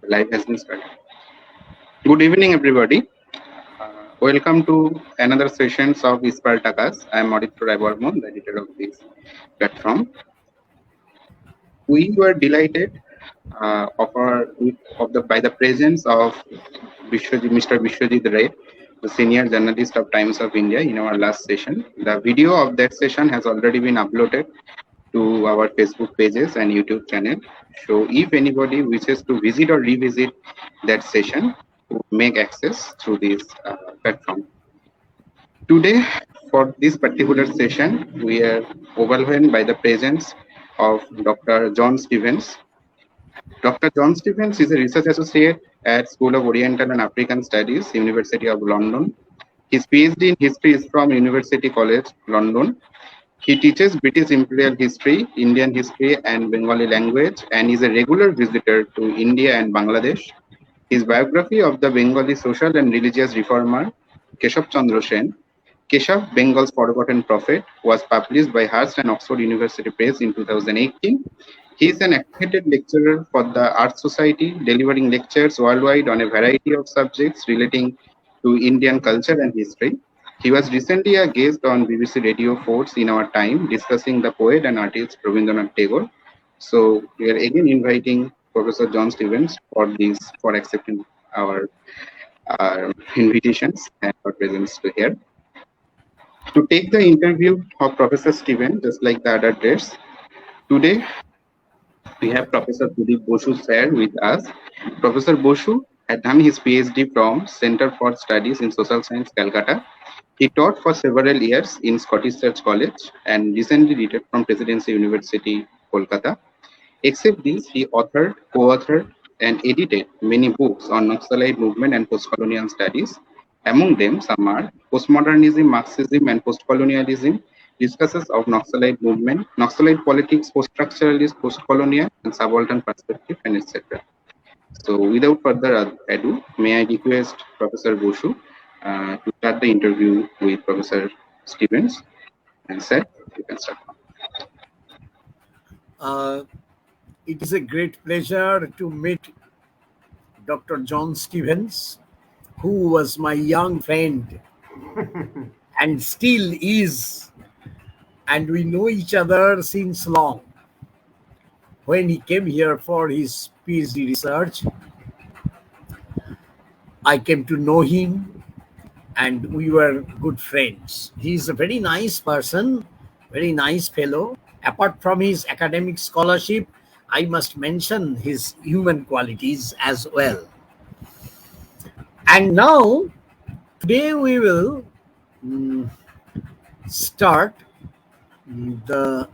Live has been started. Good evening, everybody. Welcome to another sessions of Ispartakas. I am Aditya Raibarman, the editor of this platform. We were delighted by the presence of Mr. Vishwajit Ray, the senior journalist of Times of India, in our last session. The video of that session has already been uploaded to our Facebook pages and YouTube channel. So if anybody wishes to visit or revisit that session, make access through this platform. Today, for this particular session, we are overwhelmed by the presence of Dr. John Stevens. Dr. John Stevens is a research associate at School of Oriental and African Studies, University of London. His PhD in history is from University College, London. He teaches British Imperial History, Indian history, and Bengali language, and is a regular visitor to India and Bangladesh. His biography of the Bengali social and religious reformer, Keshav Chandra Sen, Keshav, Bengal's Forgotten Prophet, was published by Hearst and Oxford University Press in 2018. He is an accredited lecturer for the Art Society, delivering lectures worldwide on a variety of subjects relating to Indian culture and history. He was recently a guest on BBC Radio 4's In Our Time, discussing the poet and artist Rabindranath Tagore. So we are again inviting Professor John Stevens for accepting our invitations and our presence to here. To take the interview of Professor Stevens, just like the other days, today we have Professor Pradip Basu sir with us. Professor Basu had done his PhD from Center for Studies in Social Science, Calcutta. He taught for several years in Scottish Church College and recently retired from Presidency University, Kolkata. Except this, he authored, co-authored, and edited many books on Naxalite movement and post-colonial studies. Among them, some are Postmodernism, Marxism, and Postcolonialism, discussions of Naxalite movement, Naxalite politics, post-structuralist, post-colonial, and subaltern perspective, and etc. So, without further ado, may I request Professor Basu to start the interview with Professor Stevens. And sir, you can start. It is a great pleasure to meet Dr. John Stevens, who was my young friend and still is. And we know each other since long. When he came here for his PhD research, I came to know him and we were good friends. He is a very nice person, very nice fellow. Apart from his academic scholarship, I must mention his human qualities as well. And now, today we will start the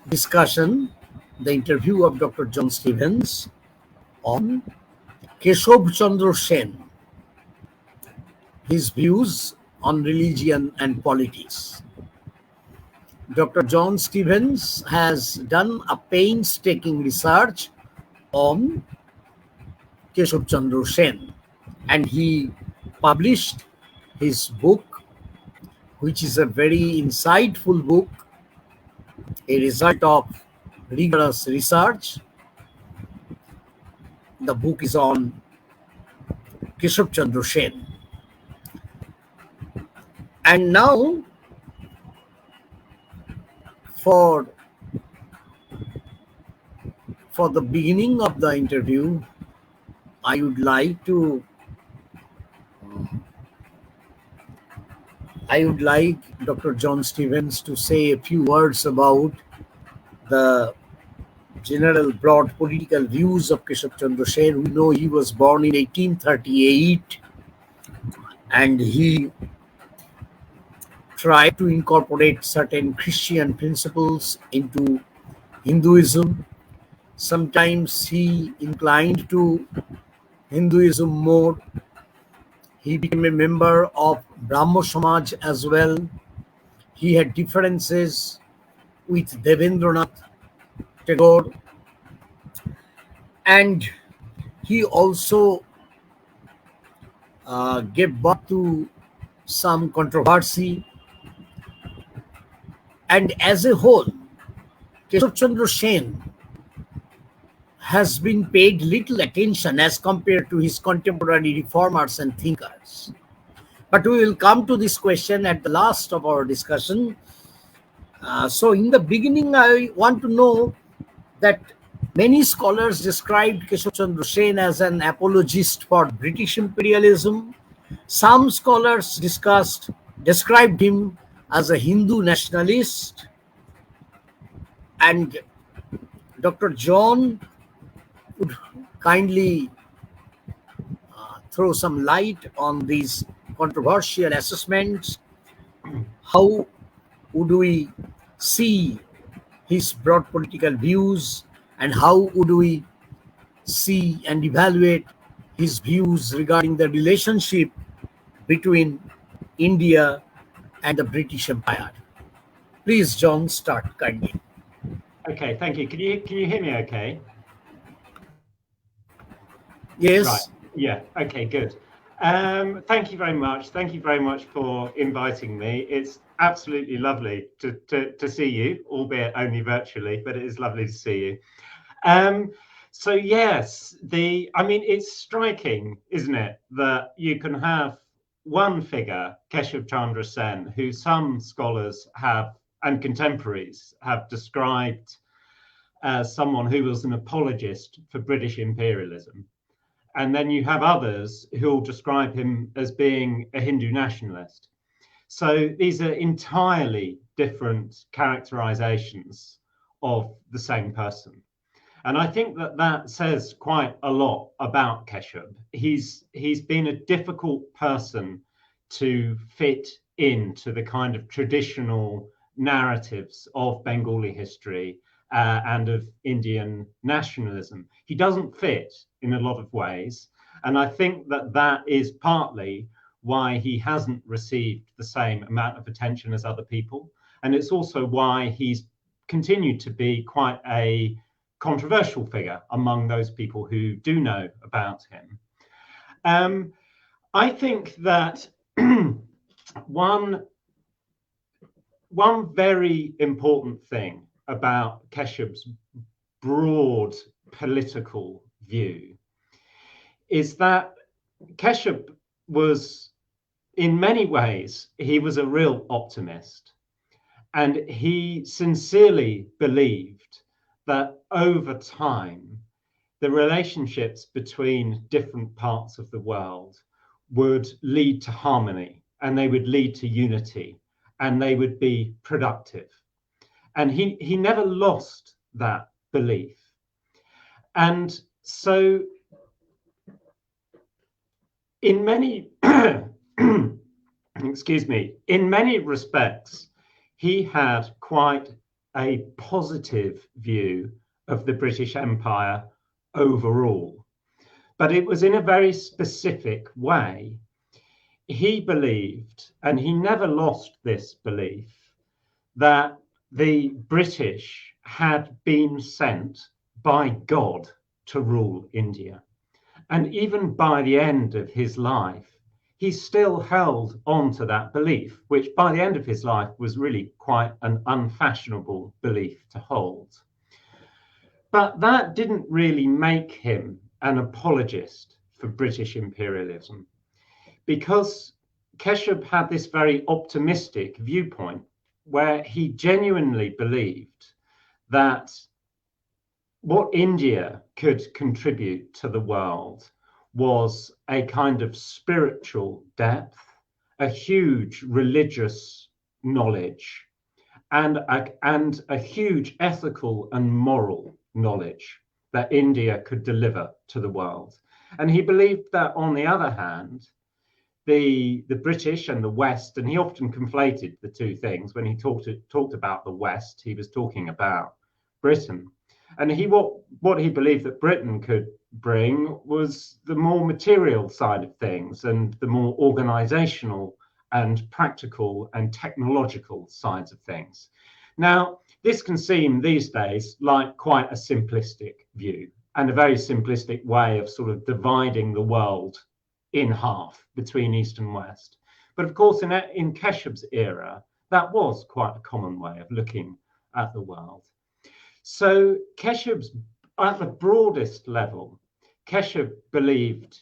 discussion, the interview of Dr. John Stevens on Keshav Chandra Sen, his views on religion and politics. Dr. John Stevens has done a painstaking research on Keshav Chandra Sen, and he published his book, which is a very insightful book, a result of rigorous research. The book is on Keshav Chandra Sen. And now, for the beginning of the interview, I would like Dr. John Stevens to say a few words about the general broad political views of Keshav Chandra Sen. We know he was born in 1838 and he tried to incorporate certain Christian principles into Hinduism. Sometimes he inclined to Hinduism more. He became a member of Brahmo Samaj as well. He had differences with Devendranath Tagore. And he also gave birth to some controversy. And as a whole, Keshav Chandra Sen has been paid little attention as compared to his contemporary reformers and thinkers. But we will come to this question at the last of our discussion. So, in the beginning, I want to know that many scholars described Keshav Chandra Sen as an apologist for British imperialism. Some scholars described him as a Hindu nationalist, and Dr. John would kindly throw some light on these controversial assessments. How would we see his broad political views, and how would we see and evaluate his views regarding the relationship between India and the British Empire? Please, John, start kindly. Okay, thank you. Can you hear me okay? Right. Yes. Yeah. Okay, good. Thank you very much. Thank you very much for inviting me. It's absolutely lovely to see you, albeit only virtually, but it is lovely to see you. So yes, I mean, it's striking, isn't it, that you can have one figure, Keshav Chandra Sen, who some scholars have and contemporaries have described as someone who was an apologist for British imperialism. And then you have others who'll describe him as being a Hindu nationalist. So these are entirely different characterizations of the same person. And I think that says quite a lot about Keshav. He's been a difficult person to fit into the kind of traditional narratives of Bengali history and of Indian nationalism. He doesn't fit in a lot of ways. And I think that is partly why he hasn't received the same amount of attention as other people. And it's also why he's continued to be quite a controversial figure among those people who do know about him. I think that one very important thing about Keshav's broad political view is that Keshav was, in many ways, he was a real optimist, and he sincerely believed that over time, the relationships between different parts of the world would lead to harmony, and they would lead to unity, and they would be productive. And he never lost that belief. And so in many, excuse me, in many respects, he had quite a positive view of the British Empire overall. But it was in a very specific way. He believed, and he never lost this belief, that the British had been sent by God to rule India. And even by the end of his life, he still held on to that belief, which by the end of his life was really quite an unfashionable belief to hold. But that didn't really make him an apologist for British imperialism, because Keshav had this very optimistic viewpoint where he genuinely believed that what India could contribute to the world was a kind of spiritual depth, a huge religious knowledge, and a huge ethical and moral knowledge that India could deliver to the world. And he believed that, on the other hand, the British and the West, and he often conflated the two things. When he talked about the West, he was talking about Britain. And what he believed that Britain could bring was the more material side of things and the more organizational and practical and technological sides of things. Now, this can seem these days like quite a simplistic view and a very simplistic way of sort of dividing the world in half between East and West. But of course, in Keshav's era, that was quite a common way of looking at the world. So Keshav's at the broadest level, Keshe believed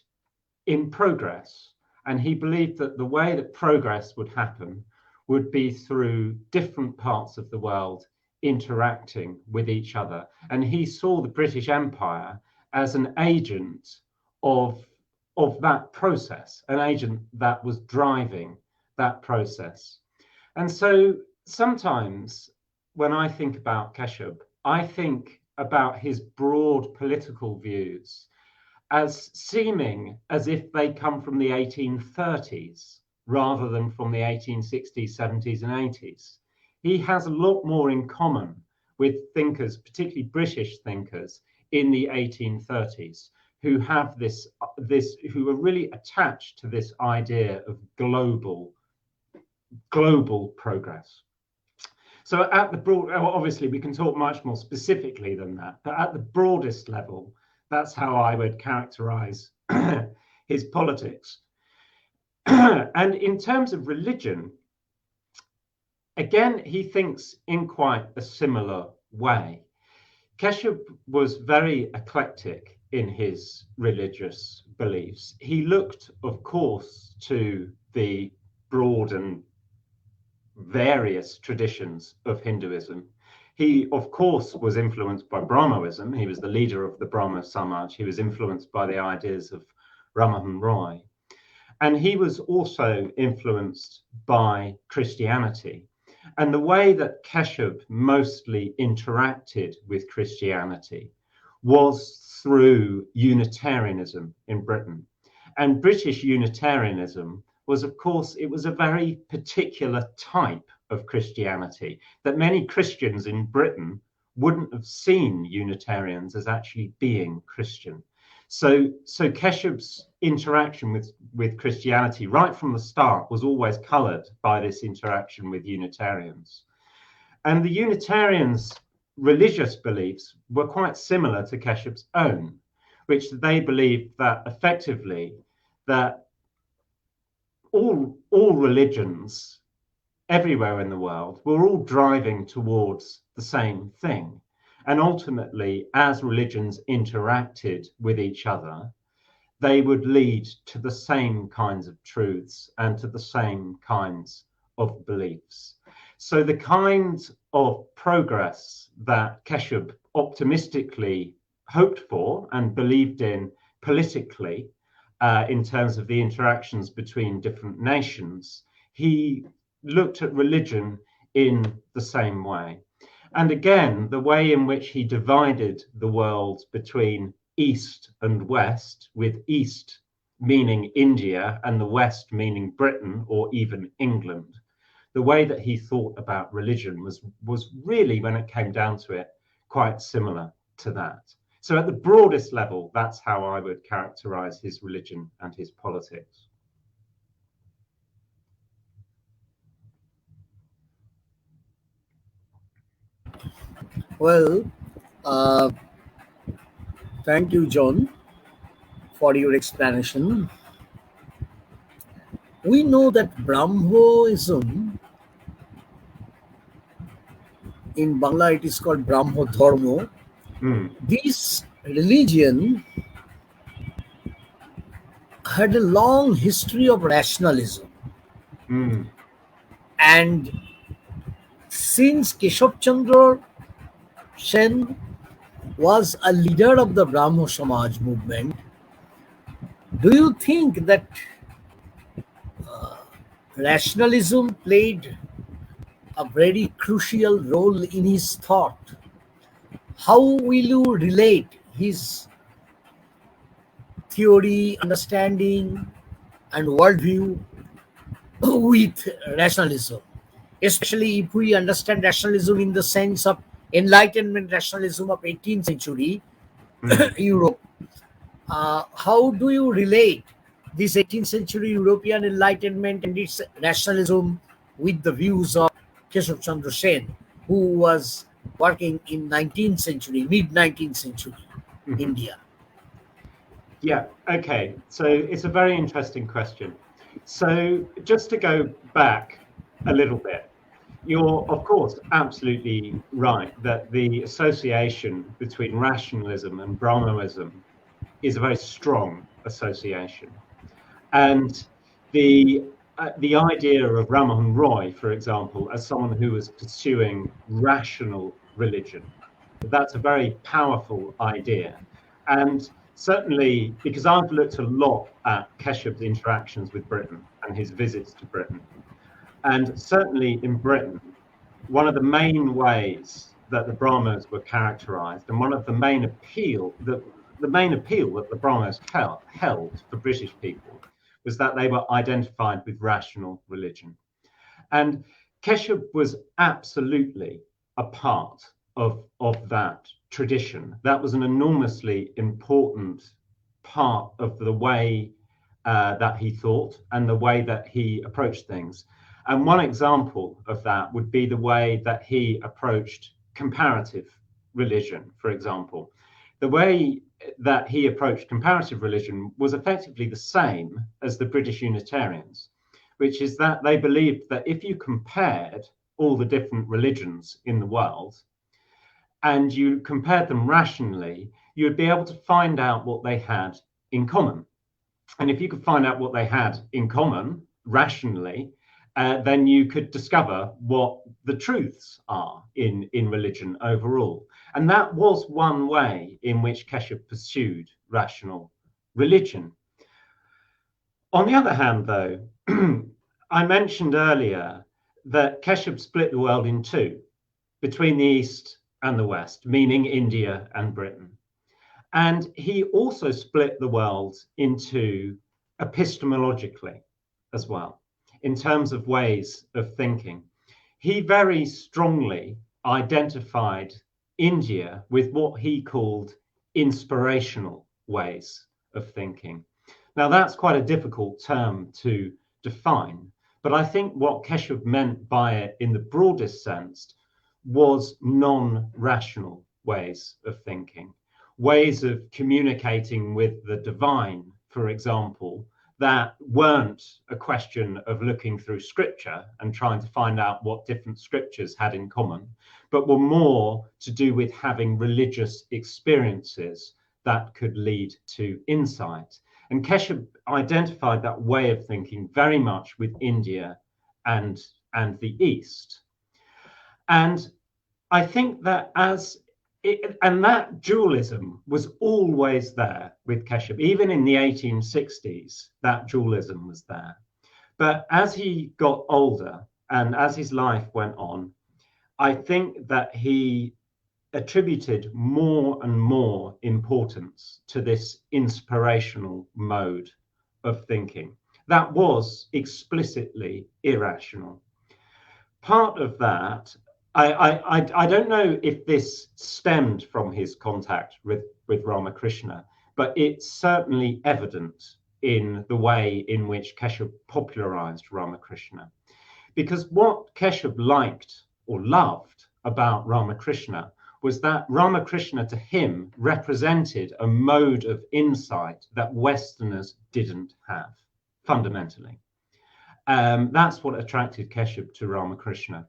in progress, and he believed that the way that progress would happen would be through different parts of the world interacting with each other. And he saw the British Empire as an agent of that process, an agent that was driving that process. And so sometimes when I think about Keshe, I think about his broad political views as seeming as if they come from the 1830s rather than from the 1860s, 70s, and 80s. He has a lot more in common with thinkers, particularly British thinkers in the 1830s, who have who are really attached to this idea of global progress. So at the broad, obviously we can talk much more specifically than that, but at the broadest level, that's how I would characterize his politics. And in terms of religion, again, he thinks in quite a similar way. Keshe was very eclectic in his religious beliefs. He looked, of course, to the broad and various traditions of Hinduism. He, of course, was influenced by Brahmoism. He was the leader of the Brahmo Samaj. He was influenced by the ideas of Ramahan Roy. And he was also influenced by Christianity. And the way that Keshe mostly interacted with Christianity was through Unitarianism in Britain. And British Unitarianism was, of course, it was a very particular type of Christianity that many Christians in Britain wouldn't have seen Unitarians as actually being Christian. So Keshe's interaction with Christianity right from the start was always colored by this interaction with Unitarians. And the Unitarians' religious beliefs were quite similar to Keshe's own, which they believed that effectively that all religions everywhere in the world were all driving towards the same thing. And ultimately, as religions interacted with each other, they would lead to the same kinds of truths and to the same kinds of beliefs. So the kind of progress that Keshe optimistically hoped for and believed in politically, in terms of the interactions between different nations, he looked at religion in the same way. And again, the way in which he divided the world between East and West, with East meaning India and the West meaning Britain or even England, the way that he thought about religion was really, when it came down to it, quite similar to that. So at the broadest level, that's how I would characterize his religion and his politics. Well, thank you, John, for your explanation. We know that Brahmoism, in Bangla it is called Brahmo Dharma. This religion had a long history of rationalism. And since Keshav Chandra Sen was a leader of the Brahmo Samaj movement, do you think that rationalism played a very crucial role in his thought? How will you relate his theory, understanding, and worldview with rationalism? Especially if we understand rationalism in the sense of Enlightenment rationalism of 18th century Europe. How do you relate this 18th century European Enlightenment and its rationalism with the views of Keshav Chandra Sen, who was working in 19th century, mid-19th century India? Yeah, okay. So it's a very interesting question. So just to go back a little bit. You're, of course, absolutely right that the association between rationalism and Brahmanism is a very strong association. And the idea of Rammohn Roy, for example, as someone who was pursuing rational religion, that's a very powerful idea. And certainly, because I've looked a lot at Keshav's interactions with Britain and his visits to Britain, and certainly in Britain, one of the main ways that the Brahmins were characterized, and one of the main appeal that the Brahmins held for British people, was that they were identified with rational religion. And Keshav was absolutely a part of that tradition. That was an enormously important part of the way that he thought and the way that he approached things. And one example of that would be the way that he approached comparative religion, for example. The way that he approached comparative religion was effectively the same as the British Unitarians, which is that they believed that if you compared all the different religions in the world and you compared them rationally, you would be able to find out what they had in common. And if you could find out what they had in common rationally, then you could discover what the truths are in religion overall. And that was one way in which Keshav pursued rational religion. On the other hand, though, I mentioned earlier that Keshav split the world in two, between the East and the West, meaning India and Britain. And he also split the world into epistemologically as well, in terms of ways of thinking. He very strongly identified India with what he called inspirational ways of thinking. Now, that's quite a difficult term to define, but I think what Keshav meant by it in the broadest sense was non-rational ways of thinking, ways of communicating with the divine, for example, that weren't a question of looking through scripture and trying to find out what different scriptures had in common, but were more to do with having religious experiences that could lead to insight. And Keshav identified that way of thinking very much with India and the East. And I think that and that dualism was always there with Keshav. Even in the 1860s, that dualism was there. But as he got older and as his life went on, I think that he attributed more and more importance to this inspirational mode of thinking that was explicitly irrational. Part of that, I don't know if this stemmed from his contact with Ramakrishna, but it's certainly evident in the way in which Keshav popularized Ramakrishna. Because what Keshav liked or loved about Ramakrishna was that Ramakrishna to him represented a mode of insight that Westerners didn't have, fundamentally. That's what attracted Keshav to Ramakrishna.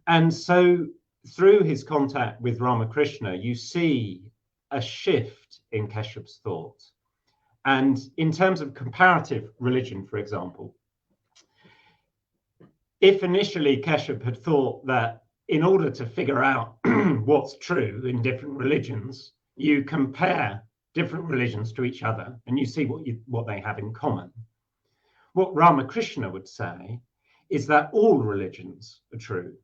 And so through his contact with Ramakrishna, you see a shift in Keshav's thought. And in terms of comparative religion, for example, if initially Keshav had thought that in order to figure out what's true in different religions, you compare different religions to each other and you see what they have in common. What Ramakrishna would say is that all religions are true.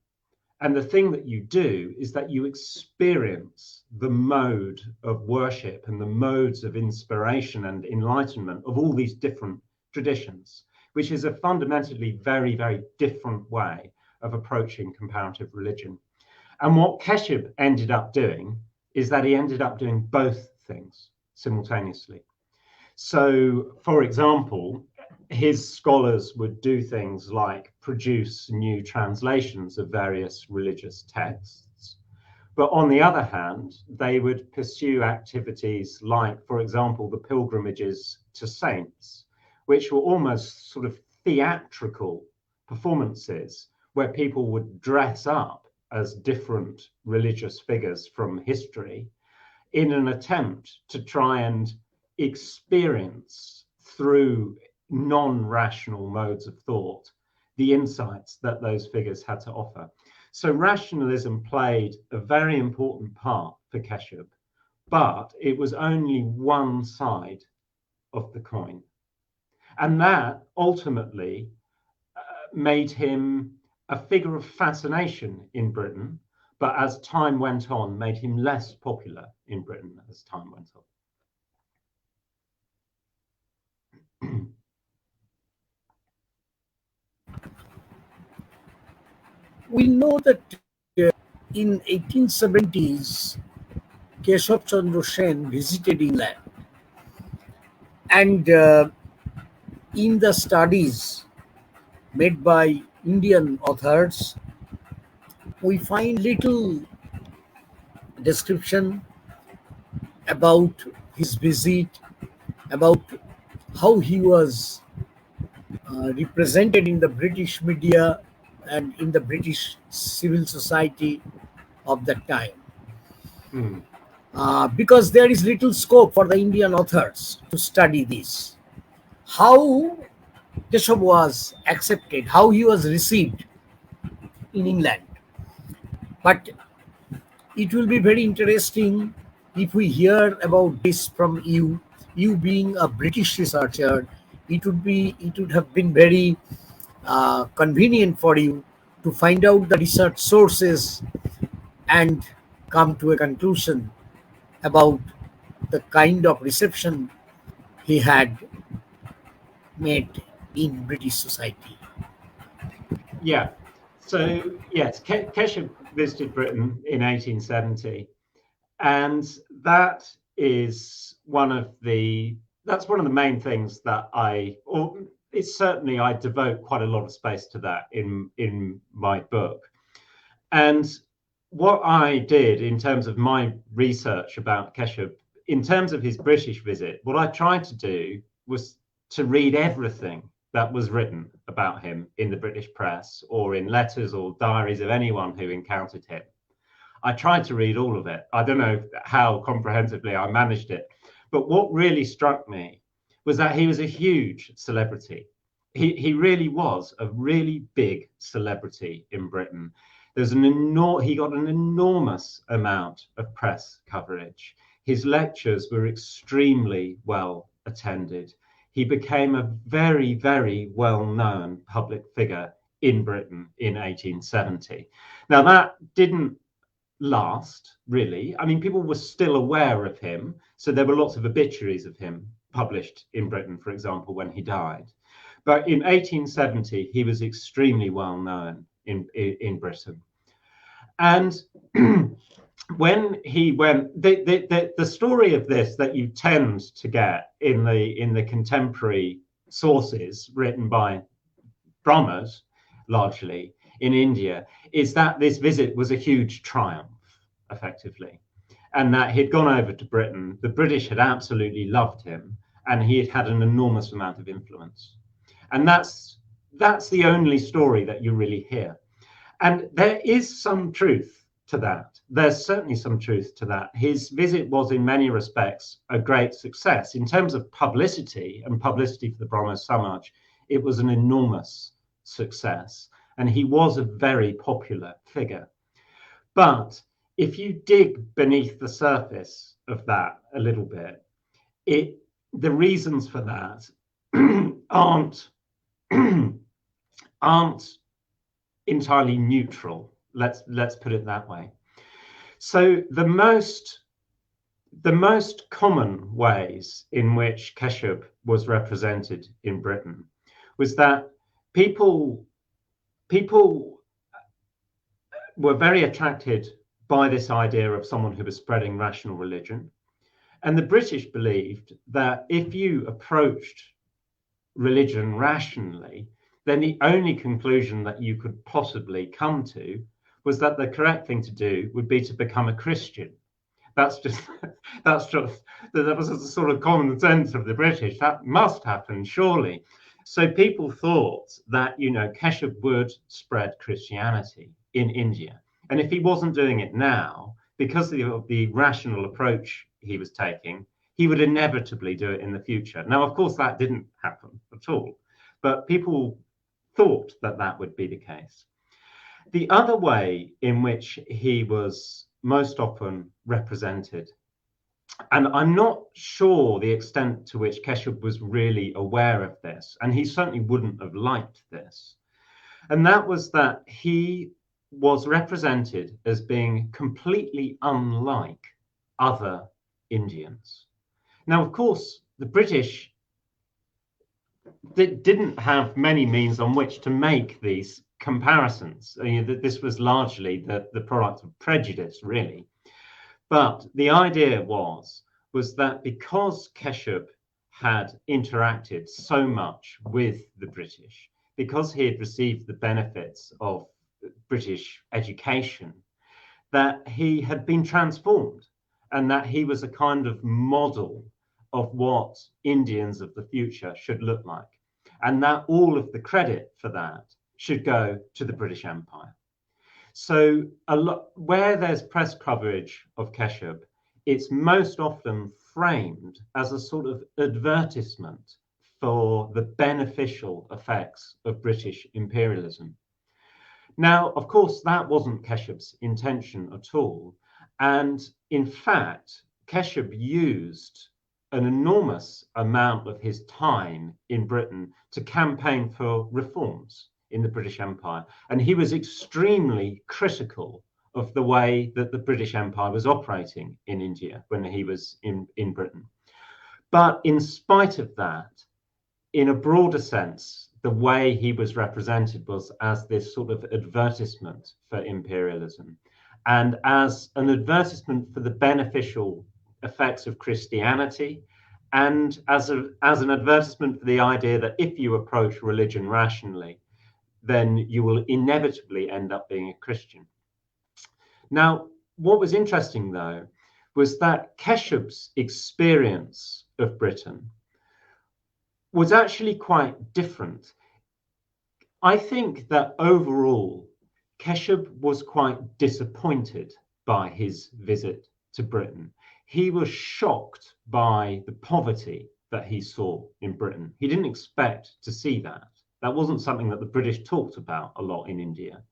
And the thing that you do is that you experience the mode of worship and the modes of inspiration and enlightenment of all these different traditions, which is a fundamentally very, very different way of approaching comparative religion. And what Keshav ended up doing is that he ended up doing both things simultaneously. So, for example, his scholars would do things like produce new translations of various religious texts. But on the other hand, they would pursue activities like, for example, the pilgrimages to saints, which were almost sort of theatrical performances where people would dress up as different religious figures from history in an attempt to try and experience through non-rational modes of thought the insights that those figures had to offer. So rationalism played a very important part for Keshub, but it was only one side of the coin. And that ultimately made him a figure of fascination in Britain, but as time went on, made him less popular in Britain as time went on. We know that in 1870s, Keshav Chandra Sen visited England, and in the studies made by Indian authors, we find little description about his visit, about how he was represented in the British media and in the British civil society of that time. Because there is little scope for the Indian authors to study this. How Keshav was accepted, how he was received in England. But it will be very interesting if we hear about this from you. You being a British researcher, it would have been very convenient for you to find out the research sources and come to a conclusion about the kind of reception he had made in British society. Yeah. So yes, Keshav visited Britain in 1870, and that's one of the main things that I devote quite a lot of space to that in my book. And what I did in terms of my research about Keshav, in terms of his British visit, what I tried to do was to read everything that was written about him in the British press or in letters or diaries of anyone who encountered him. I tried to read all of it. I don't know how comprehensively I managed it, but what really struck me was that he was a huge celebrity. He really was a really big celebrity in Britain. He got an enormous amount of press coverage. His lectures were extremely well attended. He became a very, very well-known public figure in Britain in 1870. Now, that didn't last, really. I mean, people were still aware of him. So there were lots of obituaries of him published in Britain, for example, when he died. But in 1870, he was extremely well-known in Britain. And when he went, the story of this that you tend to get in the contemporary sources written by Brahmas, largely in India, is that this visit was a huge triumph, effectively, and that he'd gone over to Britain. The British had absolutely loved him, and he had had an enormous amount of influence. And that's the only story that you really hear. And there is some truth to that. There's certainly some truth to that. His visit was in many respects a great success. In terms of publicity and publicity for the Brahmo Samaj, it was an enormous success. And he was a very popular figure. But if you dig beneath the surface of that a little bit, the reasons for that aren't entirely neutral. Let's put it that way. So the most common ways in which Keshav was represented in Britain was that people were very attracted by this idea of someone who was spreading rational religion. And the British believed that if you approached religion rationally, then the only conclusion that you could possibly come to was that the correct thing to do would be to become a Christian. That was the sort of common sense of the British. That must happen, surely. So people thought that, Keshav would spread Christianity in India. And if he wasn't doing it now, because of the rational approach he was taking, he would inevitably do it in the future. Now, of course, that didn't happen at all, but people thought that that would be the case. The other way in which he was most often represented, and I'm not sure the extent to which Keshav was really aware of this, and he certainly wouldn't have liked this, and that was that he was represented as being completely unlike other Indians. Now, of course, the British didn't have many means on which to make these comparisons. This was largely the product of prejudice, really. But the idea was that because Keshav had interacted so much with the British, because he had received the benefits of British education, that he had been transformed and that he was a kind of model of what Indians of the future should look like. And that all of the credit for that should go to the British Empire. So where there's press coverage of Keshav, it's most often framed as a sort of advertisement for the beneficial effects of British imperialism. Now, of course, that wasn't Keshav's intention at all. And in fact, Keshav used an enormous amount of his time in Britain to campaign for reforms in the British Empire. And he was extremely critical of the way that the British Empire was operating in India when he was in Britain. But in spite of that, in a broader sense, the way he was represented was as this sort of advertisement for imperialism and as an advertisement for the beneficial effects of Christianity, and as an advertisement for the idea that if you approach religion rationally, then you will inevitably end up being a Christian. Now, what was interesting, though, was that Keshav's experience of Britain was actually quite different. I think that overall, Keshav was quite disappointed by his visit to Britain. He was shocked by the poverty that he saw in Britain. He didn't expect to see that. That wasn't something that the British talked about a lot in India.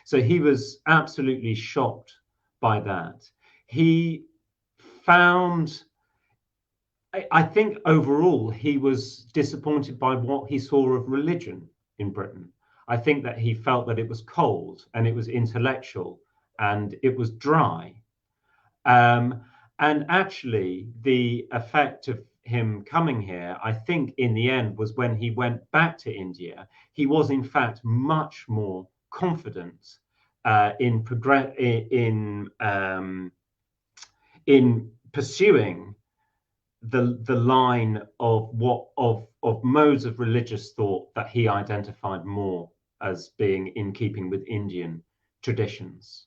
So he was absolutely shocked by that. He found, I think overall, he was disappointed by what he saw of religion in Britain. I think that he felt that it was cold and it was intellectual and it was dry. And actually, the effect of him coming here, I think in the end, was when he went back to India, he was in fact much more confident in pursuing the line of modes of religious thought that he identified more as being in keeping with Indian traditions.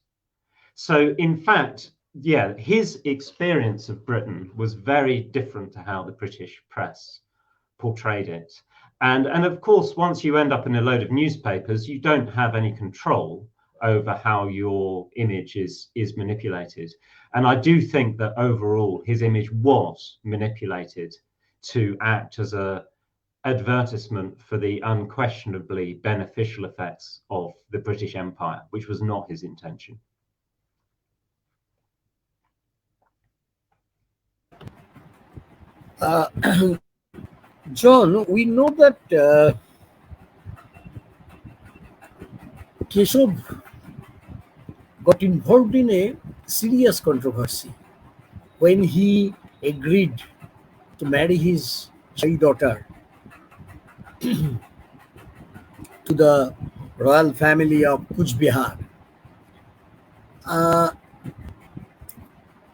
So in fact, yeah, his experience of Britain was very different to how the British press portrayed it. And of course, once you end up in a load of newspapers, you don't have any control over how your image is manipulated. And I do think that overall, his image was manipulated to act as an advertisement for the unquestionably beneficial effects of the British Empire, which was not his intention. John, we know that Keshav got involved in a serious controversy when he agreed to marry his daughter to the royal family of Kuch Bihar.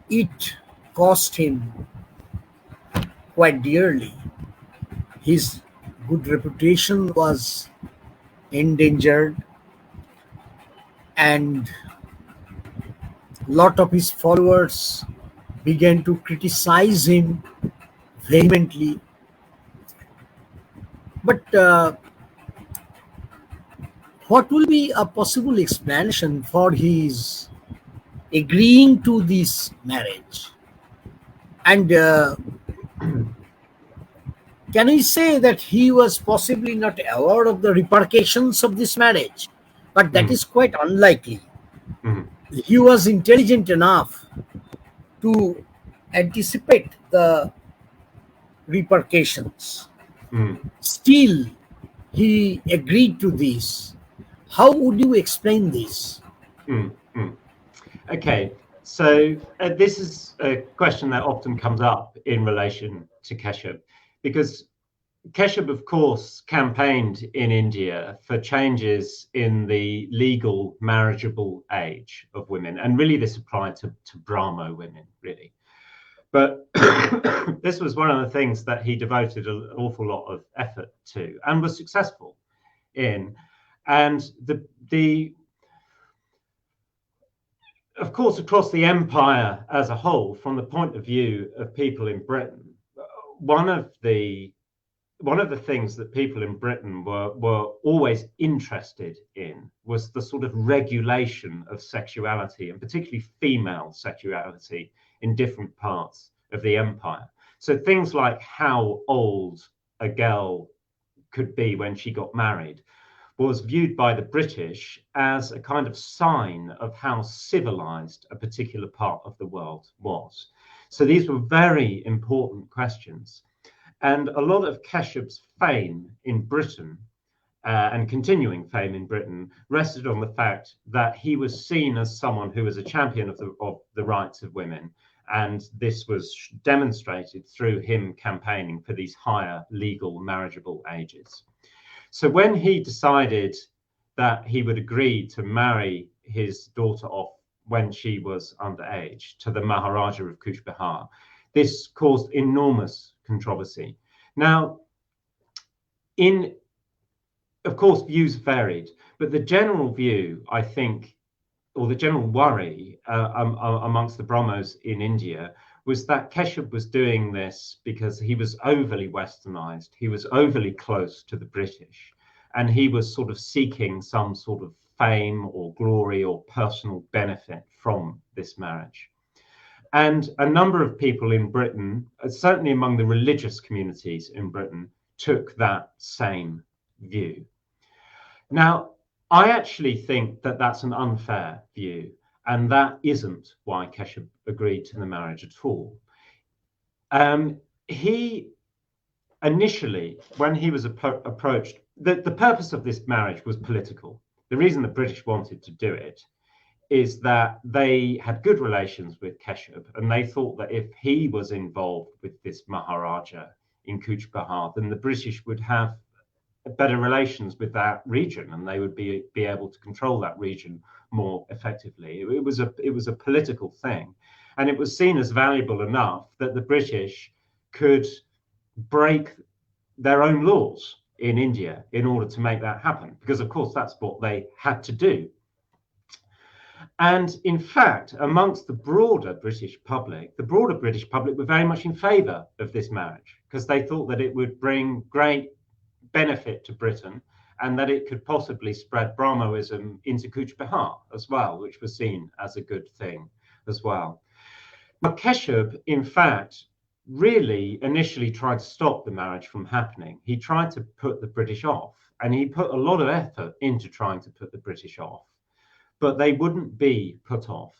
It cost him quite dearly. His good reputation was endangered, and a lot of his followers began to criticize him vehemently. But what will be a possible explanation for his agreeing to this marriage? And can we say that he was possibly not aware of the repercussions of this marriage? But that is quite unlikely. Mhm. He was intelligent enough to anticipate the repercussions. Mm. Still, he agreed to this. How would you explain this? Mm. Mm. Okay, so this is a question that often comes up in relation to Keshav, because Keshav, of course, campaigned in India for changes in the legal marriageable age of women. And really, this applied to Brahmo women, really. But this was one of the things that he devoted an awful lot of effort to and was successful in. And of course, across the empire as a whole, from the point of view of people in Britain, one of the things that people in Britain were always interested in was the sort of regulation of sexuality, and particularly female sexuality in different parts of the empire. So things like how old a girl could be when she got married was viewed by the British as a kind of sign of how civilized a particular part of the world was. So these were very important questions. And a lot of Keshav's fame in Britain and continuing fame in Britain rested on the fact that he was seen as someone who was a champion of the rights of women. And this was demonstrated through him campaigning for these higher legal marriageable ages. So when he decided that he would agree to marry his daughter off when she was underage to the Maharaja of Cooch Behar, this caused enormous controversy. Now, of course, views varied, but the general view, I think, or the general worry amongst the Brahmos in India was that Keshav was doing this because he was overly westernized, he was overly close to the British, and he was sort of seeking some sort of fame or glory or personal benefit from this marriage. And a number of people in Britain, certainly among the religious communities in Britain, took that same view. Now, I actually think that that's an unfair view, and that isn't why Keshav agreed to the marriage at all. He initially, when he was approached, the purpose of this marriage was political. The reason the British wanted to do it is that they had good relations with Keshav, and they thought that if he was involved with this Maharaja in Cooch Behar, then the British would have better relations with that region, and they would be able to control that region more effectively. It was a political thing, and it was seen as valuable enough that the British could break their own laws in India in order to make that happen, because of course that's what they had to do. And in fact, amongst the broader British public were very much in favour of this marriage, because they thought that it would bring great benefit to Britain and that it could possibly spread Brahmoism into Cooch Behar as well, which was seen as a good thing as well. Now, Keshav, in fact, really initially tried to stop the marriage from happening. He tried to put the British off, and he put a lot of effort into trying to put the British off, but they wouldn't be put off.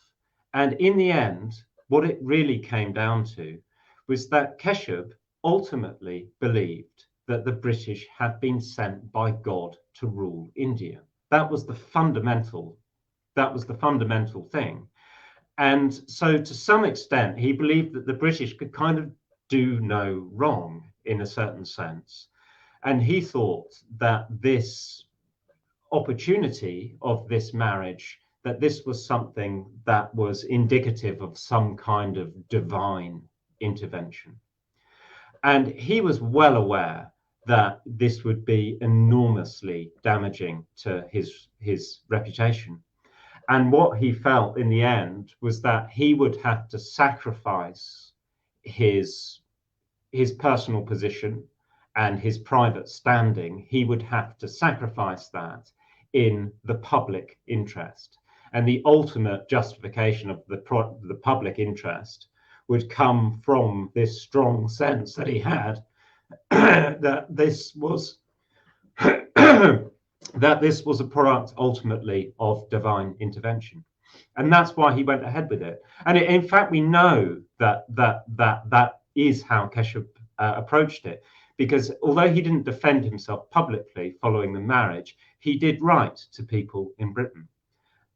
And in the end, what it really came down to was that Keshav ultimately believed that the British had been sent by God to rule India. That was the fundamental thing. And so to some extent, he believed that the British could kind of do no wrong in a certain sense. And he thought that this opportunity of this marriage, that this was something that was indicative of some kind of divine intervention. And he was well aware that this would be enormously damaging to his reputation. And what he felt in the end was that he would have to sacrifice his personal position and his private standing, he would have to sacrifice that in the public interest. And the ultimate justification of the public interest would come from this strong sense that he had that this was that this was a product ultimately of divine intervention. And that's why he went ahead with it. And in fact, we know that is how Keshup approached it, because although he didn't defend himself publicly following the marriage, he did write to people in Britain.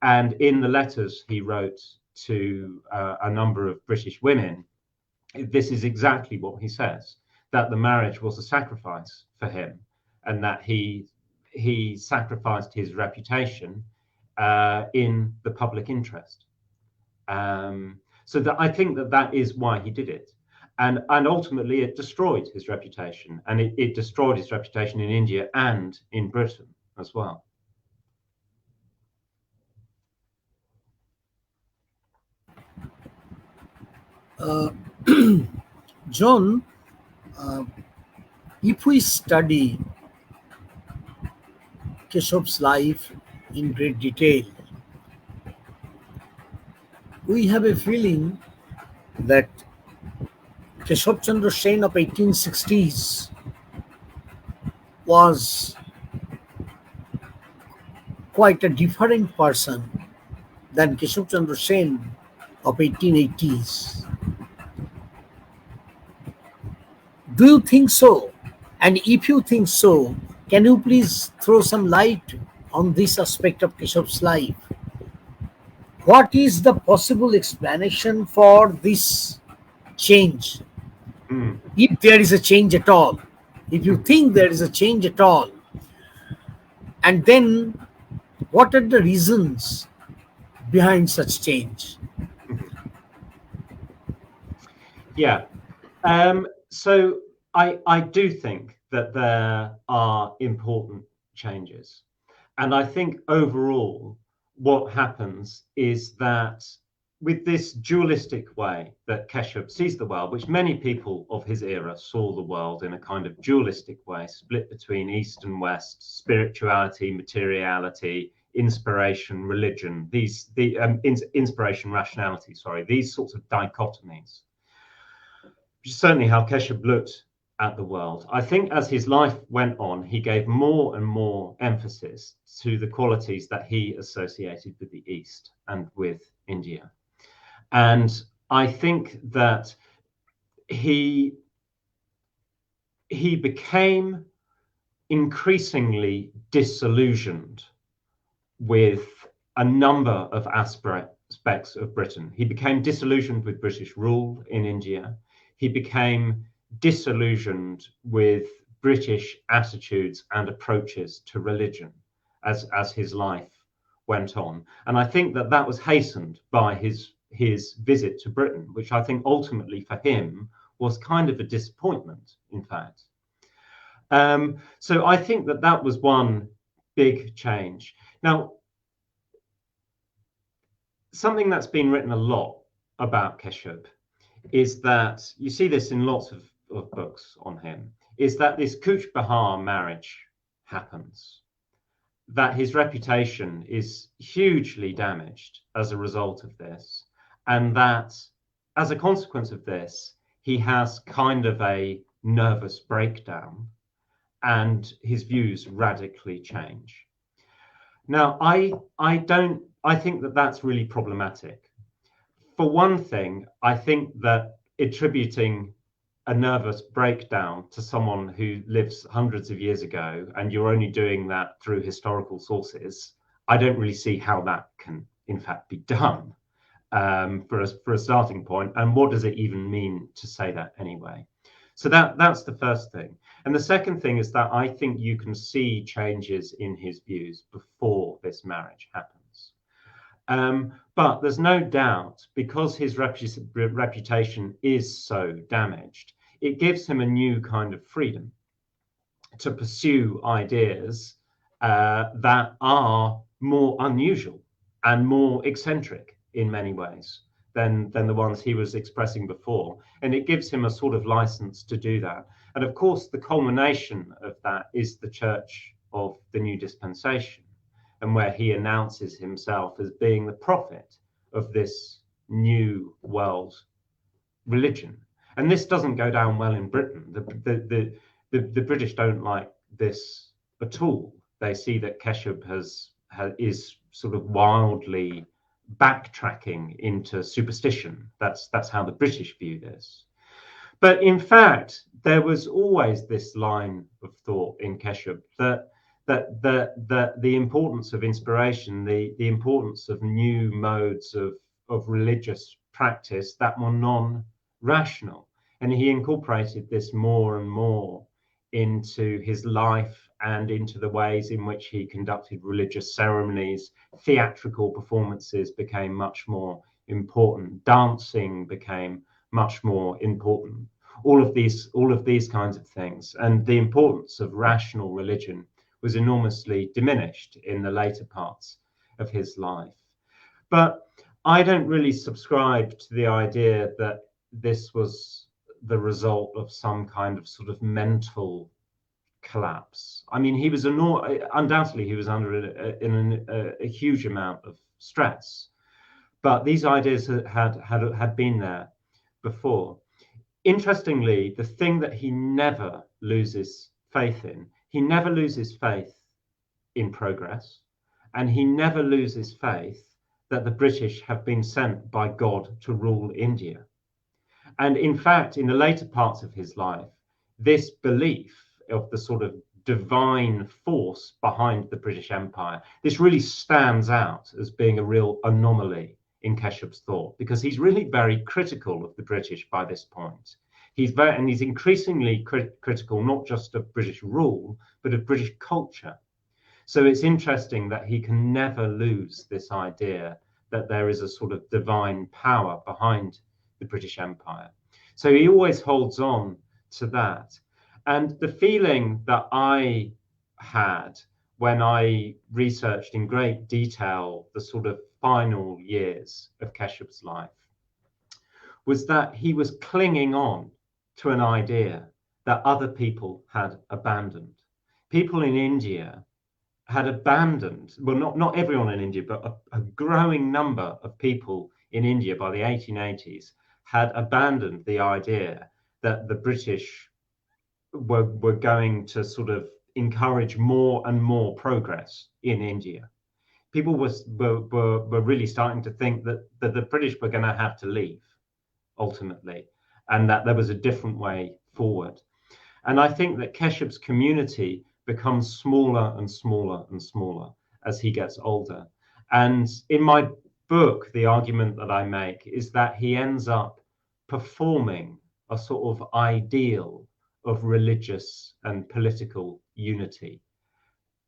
And in the letters he wrote to a number of British women, this is exactly what he says, that the marriage was a sacrifice for him, and that he sacrificed his reputation in the public interest. So that I think that is why he did it. And ultimately it destroyed his reputation, and it destroyed his reputation in India and in Britain as well. John, if we study Keshup's life in great detail, we have a feeling that Keshup Chandra Sen of 1860s was quite a different person than Keshup Chandra Sen of 1880s. Do you think so? And if you think so, can you please throw some light on this aspect of Keshup's life? What is the possible explanation for this change? If there is a change at all, if you think there is a change at all, and then what are the reasons behind such change? Yeah. So I do think that there are important changes. And I think overall what happens is that with this dualistic way that Keshup sees the world, which many people of his era saw the world in a kind of dualistic way, split between East and West, spirituality, materiality, inspiration, religion, inspiration, rationality, these sorts of dichotomies, which is certainly how Keshup looked at the world. I think as his life went on, he gave more and more emphasis to the qualities that he associated with the East and with India. And I think that he became increasingly disillusioned with a number of aspects of Britain. He became disillusioned with British rule in India. He became disillusioned with British attitudes and approaches to religion as his life went on. And I think that was hastened by his visit to Britain, which I think ultimately for him was kind of a disappointment, in fact. So I think that was one big change. Now, something that's been written a lot about Keshup is that, you see this in lots of books on him, is that this Kuch Behar marriage happens, that his reputation is hugely damaged as a result of this, and that as a consequence of this, he has kind of a nervous breakdown and his views radically change. Now, I think that's really problematic. For one thing, I think that attributing a nervous breakdown to someone who lives hundreds of years ago, and you're only doing that through historical sources, I don't really see how that can, in fact, be done for a starting point. And what does it even mean to say that anyway? So that's the first thing. And the second thing is that I think you can see changes in his views before this marriage happens. But there's no doubt, because his reputation is so damaged, it gives him a new kind of freedom to pursue ideas that are more unusual and more eccentric in many ways than the ones he was expressing before, and it gives him a sort of license to do that. And of course, the culmination of that is the Church of the New Dispensation, and where he announces himself as being the prophet of this new world religion. And this doesn't go down well in Britain. The British don't like this at all. They see that Keshub is sort of wildly backtracking into superstition. That's how the British view this. But in fact, there was always this line of thought in Keshub that the importance of inspiration, the importance of new modes of religious practice that were non-rational. And he incorporated this more and more into his life and into the ways in which he conducted religious ceremonies. Theatrical performances became much more important. Dancing became much more important. All of these kinds of things. And the importance of rational religion was enormously diminished in the later parts of his life. But I don't really subscribe to the idea that this was the result of some kind of sort of mental collapse. I mean, he was undoubtedly he was under a huge amount of stress, but these ideas had been there before. Interestingly, the thing that he never loses faith in, he never loses faith in progress, and he never loses faith that the British have been sent by God to rule India. And in fact, in the later parts of his life, this belief of the sort of divine force behind the British Empire, this really stands out as being a real anomaly in Keshub's thought, because he's really very critical of the British by this point. He's increasingly critical not just of British rule, but of British culture. So it's interesting that he can never lose this idea that there is a sort of divine power behind the British Empire. So he always holds on to that. And the feeling that I had when I researched in great detail the sort of final years of Keshub's life was that he was clinging on to an idea that other people had abandoned. People in India had abandoned, well, not everyone in India, but a growing number of people in India by the 1880s had abandoned the idea that the British were going to sort of encourage more and more progress in India. People were really starting to think that the British were going to have to leave ultimately, and that there was a different way forward. And I think that Keshub's community becomes smaller and smaller and smaller as he gets older. And in my book, the argument that I make is that he ends up performing a sort of ideal of religious and political unity.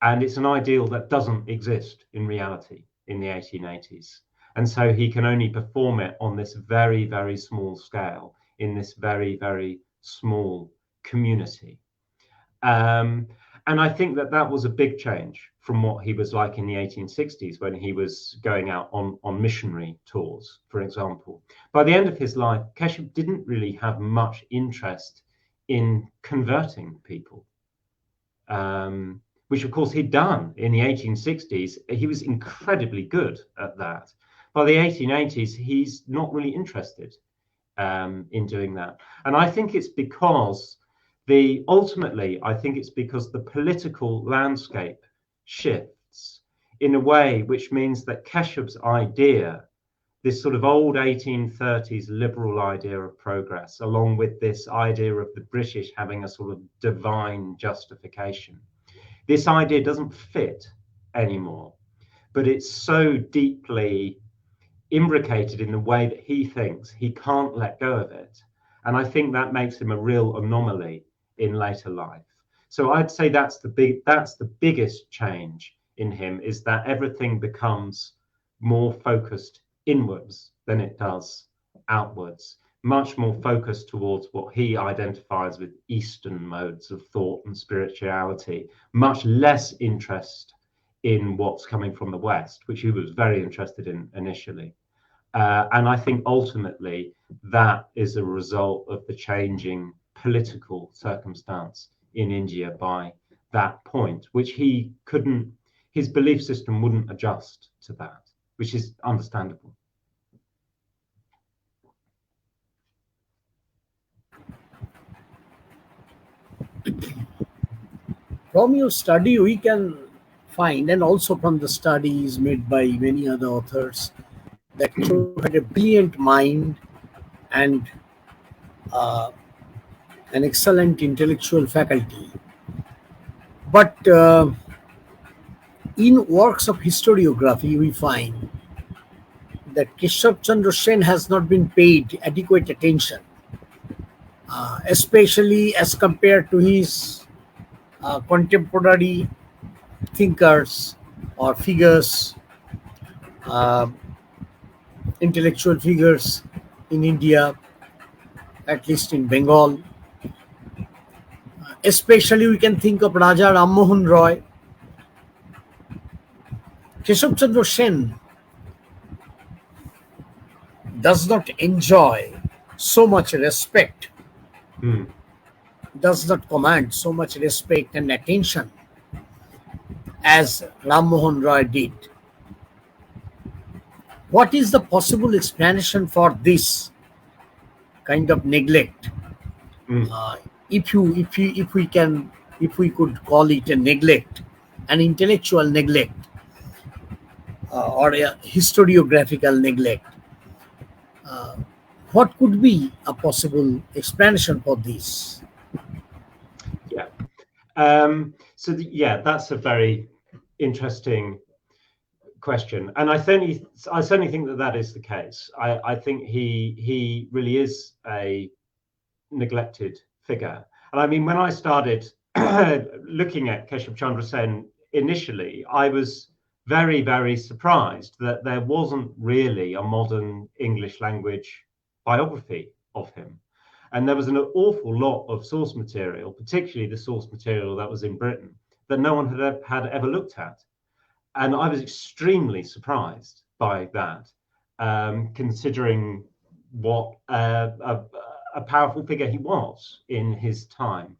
And it's an ideal that doesn't exist in reality in the 1880s. And so he can only perform it on this very, very small scale in this very, very small community. And I think that was a big change from what he was like in the 1860s when he was going out on missionary tours, for example. By the end of his life, Keshub didn't really have much interest in converting people, which of course he'd done in the 1860s. He was incredibly good at that. By the 1880s, he's not really interested in doing that. And I think it's because ultimately, I think it's because the political landscape shifts in a way which means that Keshub's idea, this sort of old 1830s liberal idea of progress, along with this idea of the British having a sort of divine justification, this idea doesn't fit anymore, but it's so deeply imbricated in the way that he thinks he can't let go of it. And I think that makes him a real anomaly in later life. So I'd say that's the biggest change in him, is that everything becomes more focused inwards than it does outwards, much more focused towards what he identifies with Eastern modes of thought and spirituality, much less interest in what's coming from the West, which he was very interested in initially. And I think ultimately that is a result of the changing political circumstance in India by that point, which his belief system wouldn't adjust to that, which is understandable. From your study, we can find, and also from the studies made by many other authors, that Keshav had a brilliant mind and uh, an excellent intellectual faculty. But in works of historiography, we find that Keshav Chandra Sen has not been paid adequate attention, especially as compared to his contemporary thinkers or figures, uh, intellectual figures in India, at least in Bengal. Especially, we can think of Raja Ram Mohan Roy. Keshav Chandra Sen does not enjoy so much respect, does not command so much respect and attention as Ram Mohan Roy did. What is the possible explanation for this kind of neglect? If we could call it a neglect, an intellectual neglect, or a historiographical neglect, what could be a possible explanation for this? Yeah. Yeah, that's a very interesting question, and I certainly think that is the case. I think he really is a neglected figure. And I mean, when I started looking at Keshav Chandra Sen initially, I was very, very surprised that there wasn't really a modern English language biography of him. And there was an awful lot of source material, particularly the source material that was in Britain, that no one had ever looked at. And I was extremely surprised by that, considering what a powerful figure he was in his time.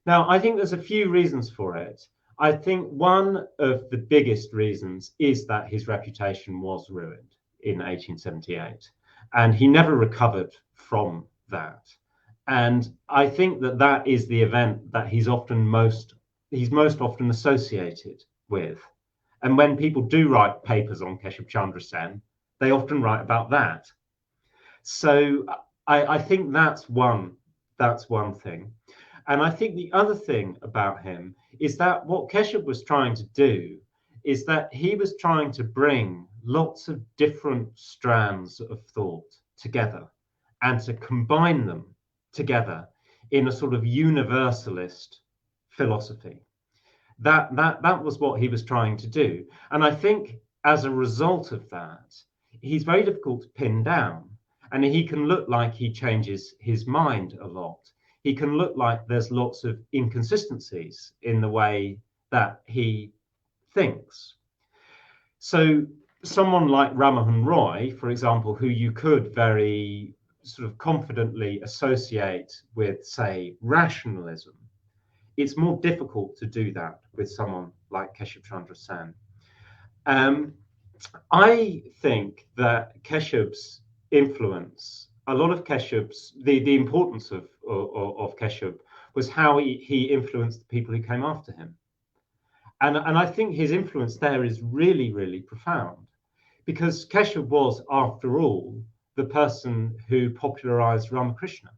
Now, I think there's a few reasons for it. I think one of the biggest reasons is that his reputation was ruined in 1878, and he never recovered from that. And I think that is the event that he's most often associated with. And when people do write papers on Keshav Chandra Sen, they often write about that. So I think that's one thing. And I think the other thing about him is that what Keshav was trying to do is that he was trying to bring lots of different strands of thought together and to combine them together in a sort of universalist philosophy. That was what he was trying to do. And I think as a result of that, he's very difficult to pin down. And he can look like he changes his mind a lot. He can look like there's lots of inconsistencies in the way that he thinks. So someone like Ram Mohan Roy, for example, who you could very sort of confidently associate with, say, rationalism, it's more difficult to do that with someone like Keshav Chandra Sen. I think that Keshav's influence, a lot of Keshav's, the importance of Keshav was how he influenced the people who came after him. And I think his influence there is really, really profound, because Keshav was, after all, the person who popularized Ramakrishna,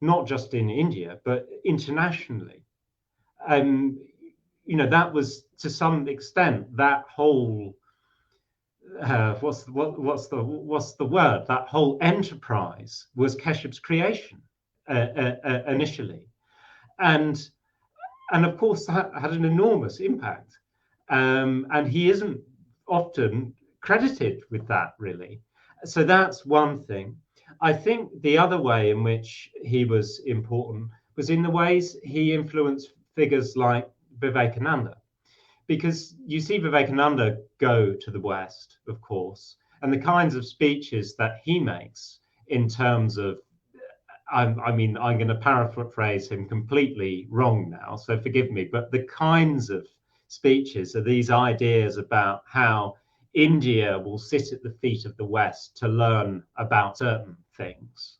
not just in India, but internationally. That was, to some extent, that whole what's the word? That whole enterprise was Keshav's creation initially, and of course that had an enormous impact, and he isn't often credited with that, really. So that's one thing. I think the other way in which he was important was in the ways he influenced figures like Vivekananda. Because you see Vivekananda go to the West, of course, and the kinds of speeches that he makes in terms of, I mean, I'm going to paraphrase him completely wrong now, so forgive me, but the kinds of speeches are these ideas about how India will sit at the feet of the West to learn about certain things,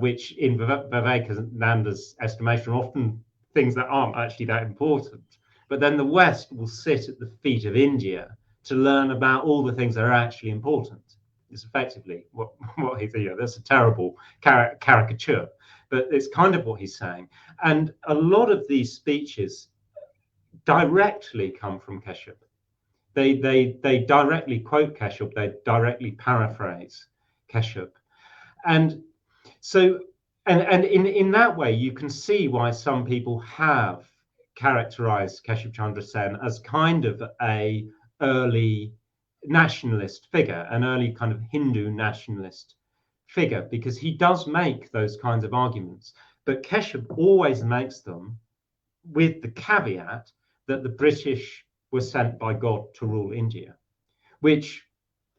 which in Vivekananda's estimation are often things that aren't actually that important. But then the West will sit at the feet of India to learn about all the things that are actually important. It's effectively what he's, that's a terrible caricature, but it's kind of what he's saying. And a lot of these speeches directly come from Keshup. They directly quote Keshup, they directly paraphrase Keshup. And so, and in that way, you can see why some people have characterized Keshup Chandra Sen as kind of a early nationalist figure, an early kind of Hindu nationalist figure, because he does make those kinds of arguments. But Keshup always makes them with the caveat that the British were sent by God to rule India, which,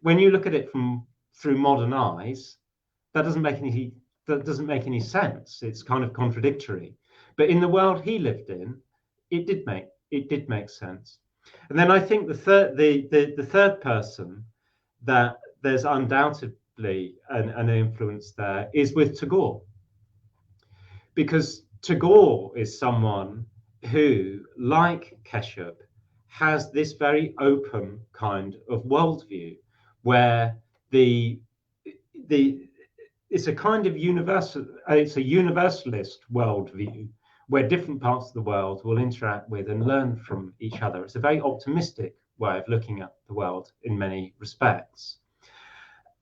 when you look at it through modern eyes, that doesn't make any sense. It's kind of contradictory. But in the world he lived in, it did make sense. And then I think the third person that there's undoubtedly an influence there is with Tagore, because Tagore is someone who, like Keshup, has this very open kind of worldview where it's a kind of it's a universalist worldview where different parts of the world will interact with and learn from each other. It's a very optimistic way of looking at the world in many respects.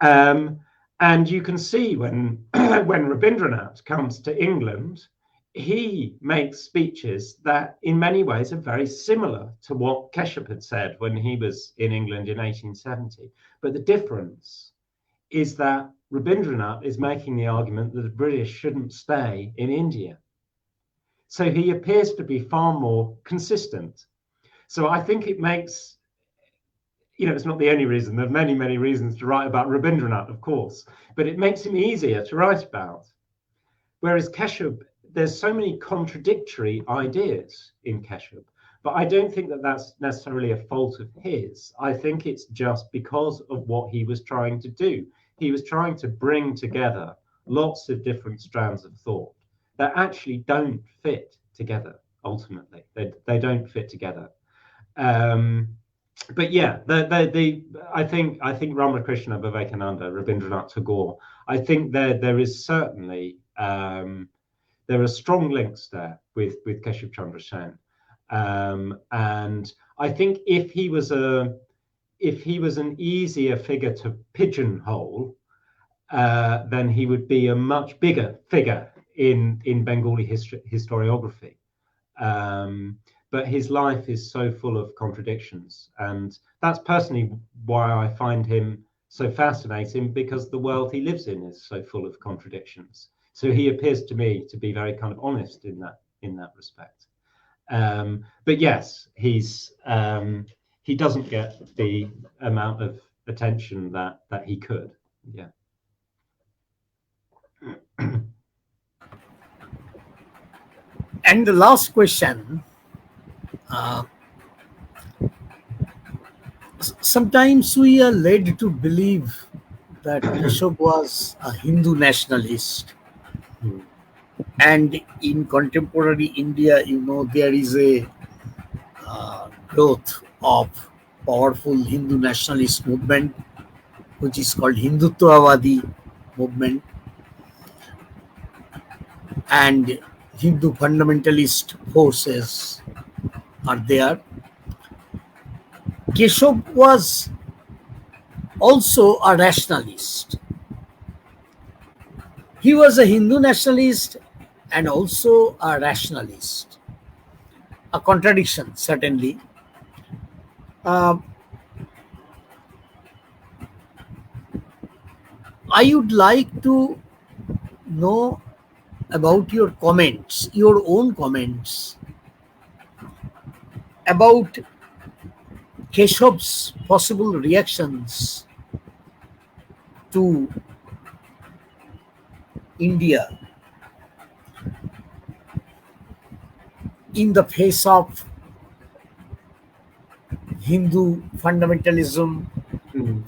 And you can see when Rabindranath comes to England, he makes speeches that in many ways are very similar to what Keshup had said when he was in England in 1870. But the difference is that Rabindranath is making the argument that the British shouldn't stay in India. So he appears to be far more consistent. So I think it makes, it's not the only reason. There are many, many reasons to write about Rabindranath, of course, but it makes him easier to write about. Whereas Keshup, there's so many contradictory ideas in Keshup, but I don't think that that's necessarily a fault of his. I think it's just because of what he was trying to do. He was trying to bring together lots of different strands of thought that actually don't fit together. Ultimately, they don't fit together. But yeah, I think Ramakrishna, Vivekananda, Rabindranath Tagore, I think there is certainly there are strong links there with Keshup Chandra Sen, and I think if he was an easier figure to pigeonhole, then he would be a much bigger figure in Bengali historiography. But his life is so full of contradictions, and that's personally why I find him so fascinating, because the world he lives in is so full of contradictions. So he appears to me to be very kind of honest in that respect. But yes, he doesn't get the amount of attention that he could. Yeah. And the last question. Sometimes we are led to believe that Keshup was a Hindu nationalist. And in contemporary India, there is a growth of powerful Hindu nationalist movement, which is called Hindutvavadi movement, and Hindu fundamentalist forces are there. Keshup was also a rationalist. He was a Hindu nationalist and also a rationalist. A contradiction, certainly. I would like to know about your comments, your own comments about Keshup's possible reactions to India in the face of Hindu fundamentalism. Mm.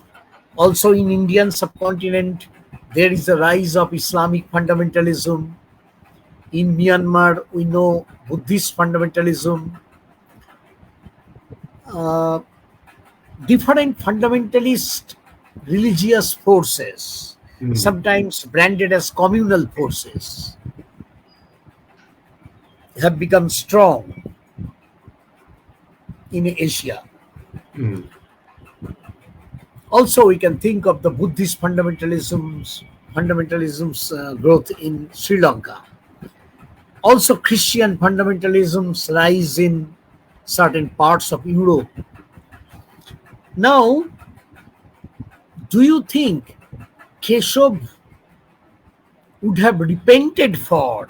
Also in Indian subcontinent, there is a rise of Islamic fundamentalism. In Myanmar, we know Buddhist fundamentalism. Uh, Different fundamentalist religious forces, Mm. sometimes branded as communal forces, have become strong in Asia. Mm. Also, we can think of the Buddhist fundamentalism's growth in Sri Lanka. Also, Christian fundamentalism's rise in certain parts of Europe. Now, do you think Keshav would have repented for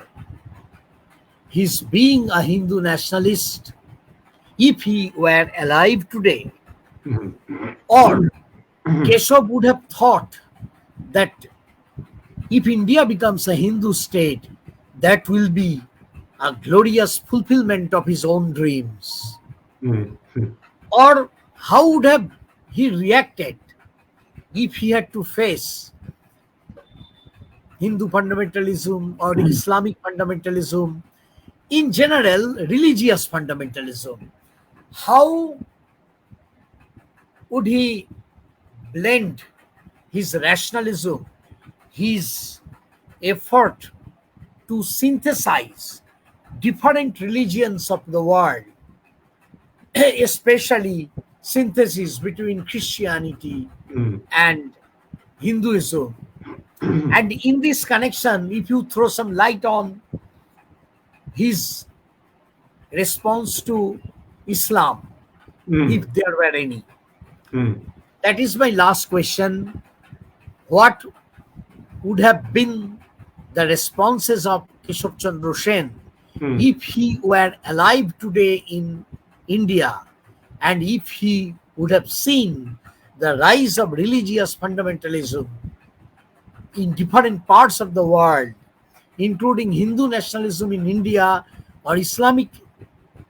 his being a Hindu nationalist if he were alive today? Mm. Or Keshav would have thought that if India becomes a Hindu state, that will be a glorious fulfillment of his own dreams? Mm. Or how would have he reacted if he had to face Hindu fundamentalism or Islamic fundamentalism, in general, religious fundamentalism? How would he blend his rationalism, his effort to synthesize different religions of the world, especially synthesis between Christianity Mm. and Hinduism? And in this connection, if you throw some light on his response to Islam, Mm. if there were any. Mm. That is my last question. What would have been the responses of Keshav Chandra Sen Mm. if he were alive today in India, and if he would have seen the rise of religious fundamentalism in different parts of the world, including Hindu nationalism in India or Islamic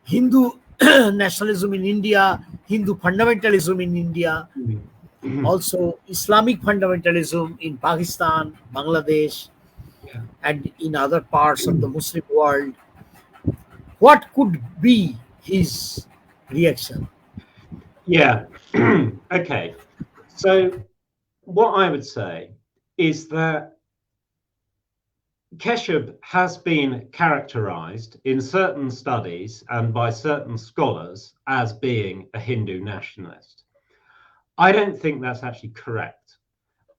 Hindu nationalism in India, Hindu fundamentalism in India, Mm. also Islamic fundamentalism in Pakistan, Bangladesh, Yeah. and in other parts of the Muslim world. What could be his reaction? Yeah. Okay. So what I would say is that Keshav has been characterized in certain studies and by certain scholars as being a Hindu nationalist. I don't think that's actually correct.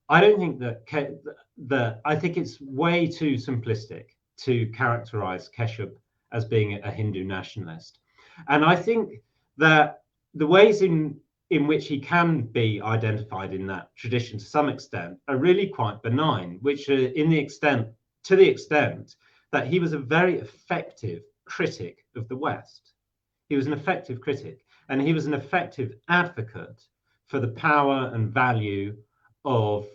I don't think that I think it's way too simplistic to characterize Keshav as being a Hindu nationalist. And I think that the ways in which he can be identified in that tradition to some extent are really quite benign, which are to the extent that he was a very effective critic of the West. He was an effective critic, and he was an effective advocate for the power and value of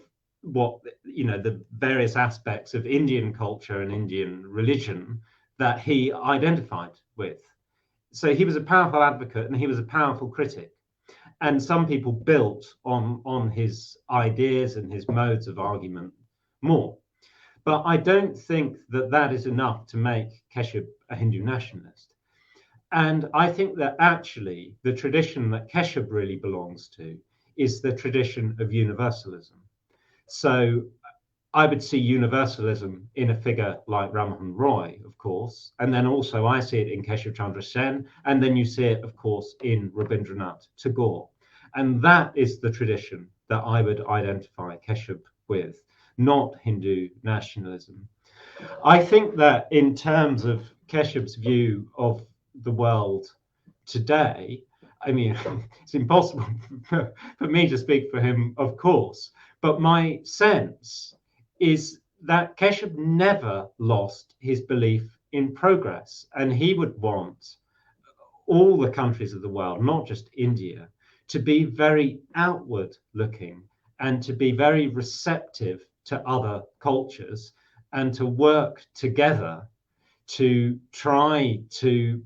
the various aspects of Indian culture and Indian religion that he identified with. So he was a powerful advocate and he was a powerful critic. And some people built on his ideas and his modes of argument more. But I don't think that is enough to make Keshav a Hindu nationalist. And I think that actually the tradition that Keshav really belongs to is the tradition of universalism. So I would see universalism in a figure like Rammohn Roy, of course, and then also I see it in Keshav Chandra Sen, and then you see it, of course, in Rabindranath Tagore. And that is the tradition that I would identify Keshav with, not Hindu nationalism. I think that in terms of Keshav's view of the world today, I mean, it's impossible for me to speak for him, of course, but my sense is that Keshav never lost his belief in progress, and he would want all the countries of the world, not just India, to be very outward looking and to be very receptive to other cultures and to work together to try to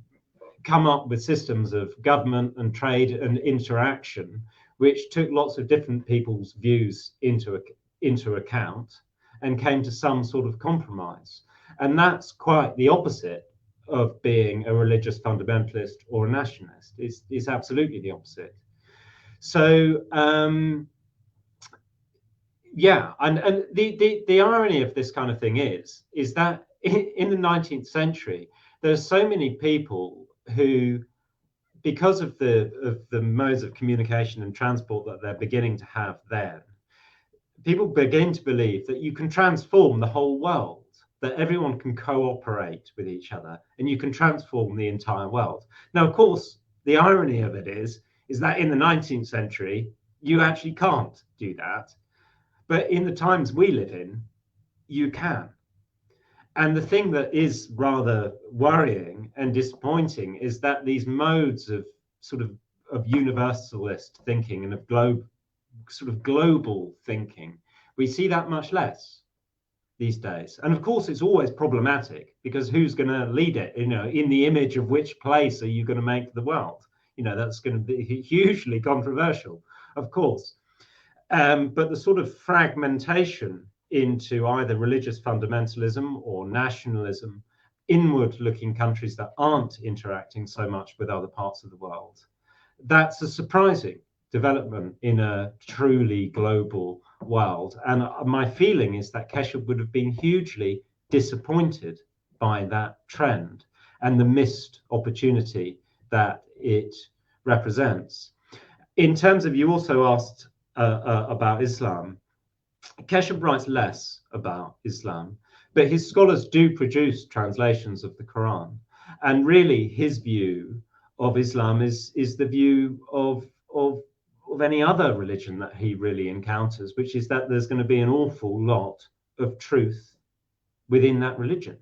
come up with systems of government and trade and interaction which took lots of different people's views into account and came to some sort of compromise. And that's quite the opposite of being a religious fundamentalist or a nationalist. It's absolutely the opposite. So yeah, and the irony of this kind of thing is that in the 19th century, there's so many people who, because of the modes of communication and transport that they're beginning to have then, people begin to believe that you can transform the whole world, that everyone can cooperate with each other, and you can transform the entire world. Now, of course, the irony of it is that in the 19th century, you actually can't do that. But in the times we live in, you can. And the thing that is rather worrying and disappointing is that these modes of sort of universalist thinking and of global thinking, we see that much less these days. And of course, it's always problematic, because who's going to lead it? You know, in the image of which place are you going to make the world? You know, that's going to be hugely controversial, of course. But the sort of fragmentation into either religious fundamentalism or nationalism, inward-looking countries that aren't interacting so much with other parts of the world, that's a surprising development in a truly global world. And my feeling is that Keshe would have been hugely disappointed by that trend and the missed opportunity that it represents. In terms of, you also asked about Islam, Keshe writes less about Islam, but his scholars do produce translations of the Quran. And really, his view of Islam is the view of any other religion that he really encounters, which is that there's going to be an awful lot of truth within that religion.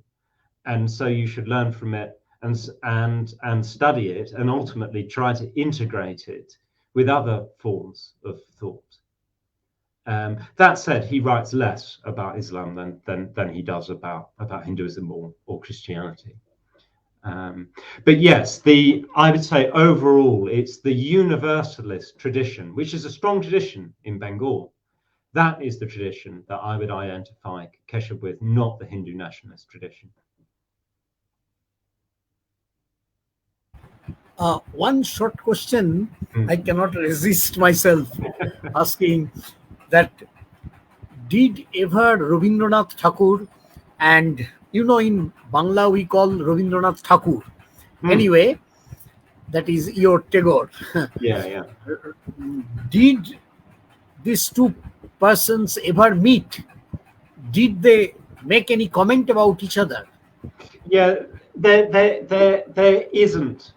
And so you should learn from it and study it, and ultimately try to integrate it with other forms of thought. That said, he writes less about Islam than he does about Hinduism or Christianity. But yes, I would say overall, it's the universalist tradition, which is a strong tradition in Bengal. That is the tradition that I would identify Keshe with, not the Hindu nationalist tradition. One short question, I cannot resist myself asking that, did ever Rabindranath Tagore, and you know in Bangla we call Rabindranath Thakur, anyway, that is your Tagore. Yeah. Did these two persons ever meet? Did they make any comment about each other? Yeah, there isn't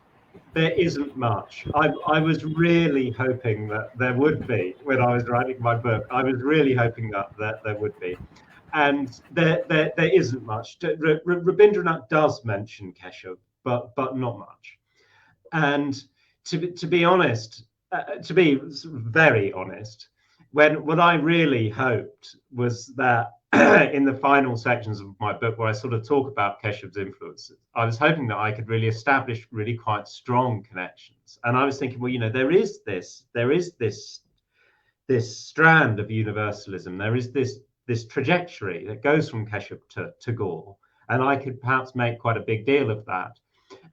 much. I was really hoping that there would be when I was writing my book. I was really hoping that there would be, and there isn't much. Rabindranath does mention Keshe, but not much. And to be honest, to be very honest, what I really hoped was that in the final sections of my book, where I sort of talk about Keshav's influence, I was hoping that I could really establish really quite strong connections. And I was thinking, well, you know, there is this strand of universalism. There is this trajectory that goes from Keshav to Tagore, and I could perhaps make quite a big deal of that.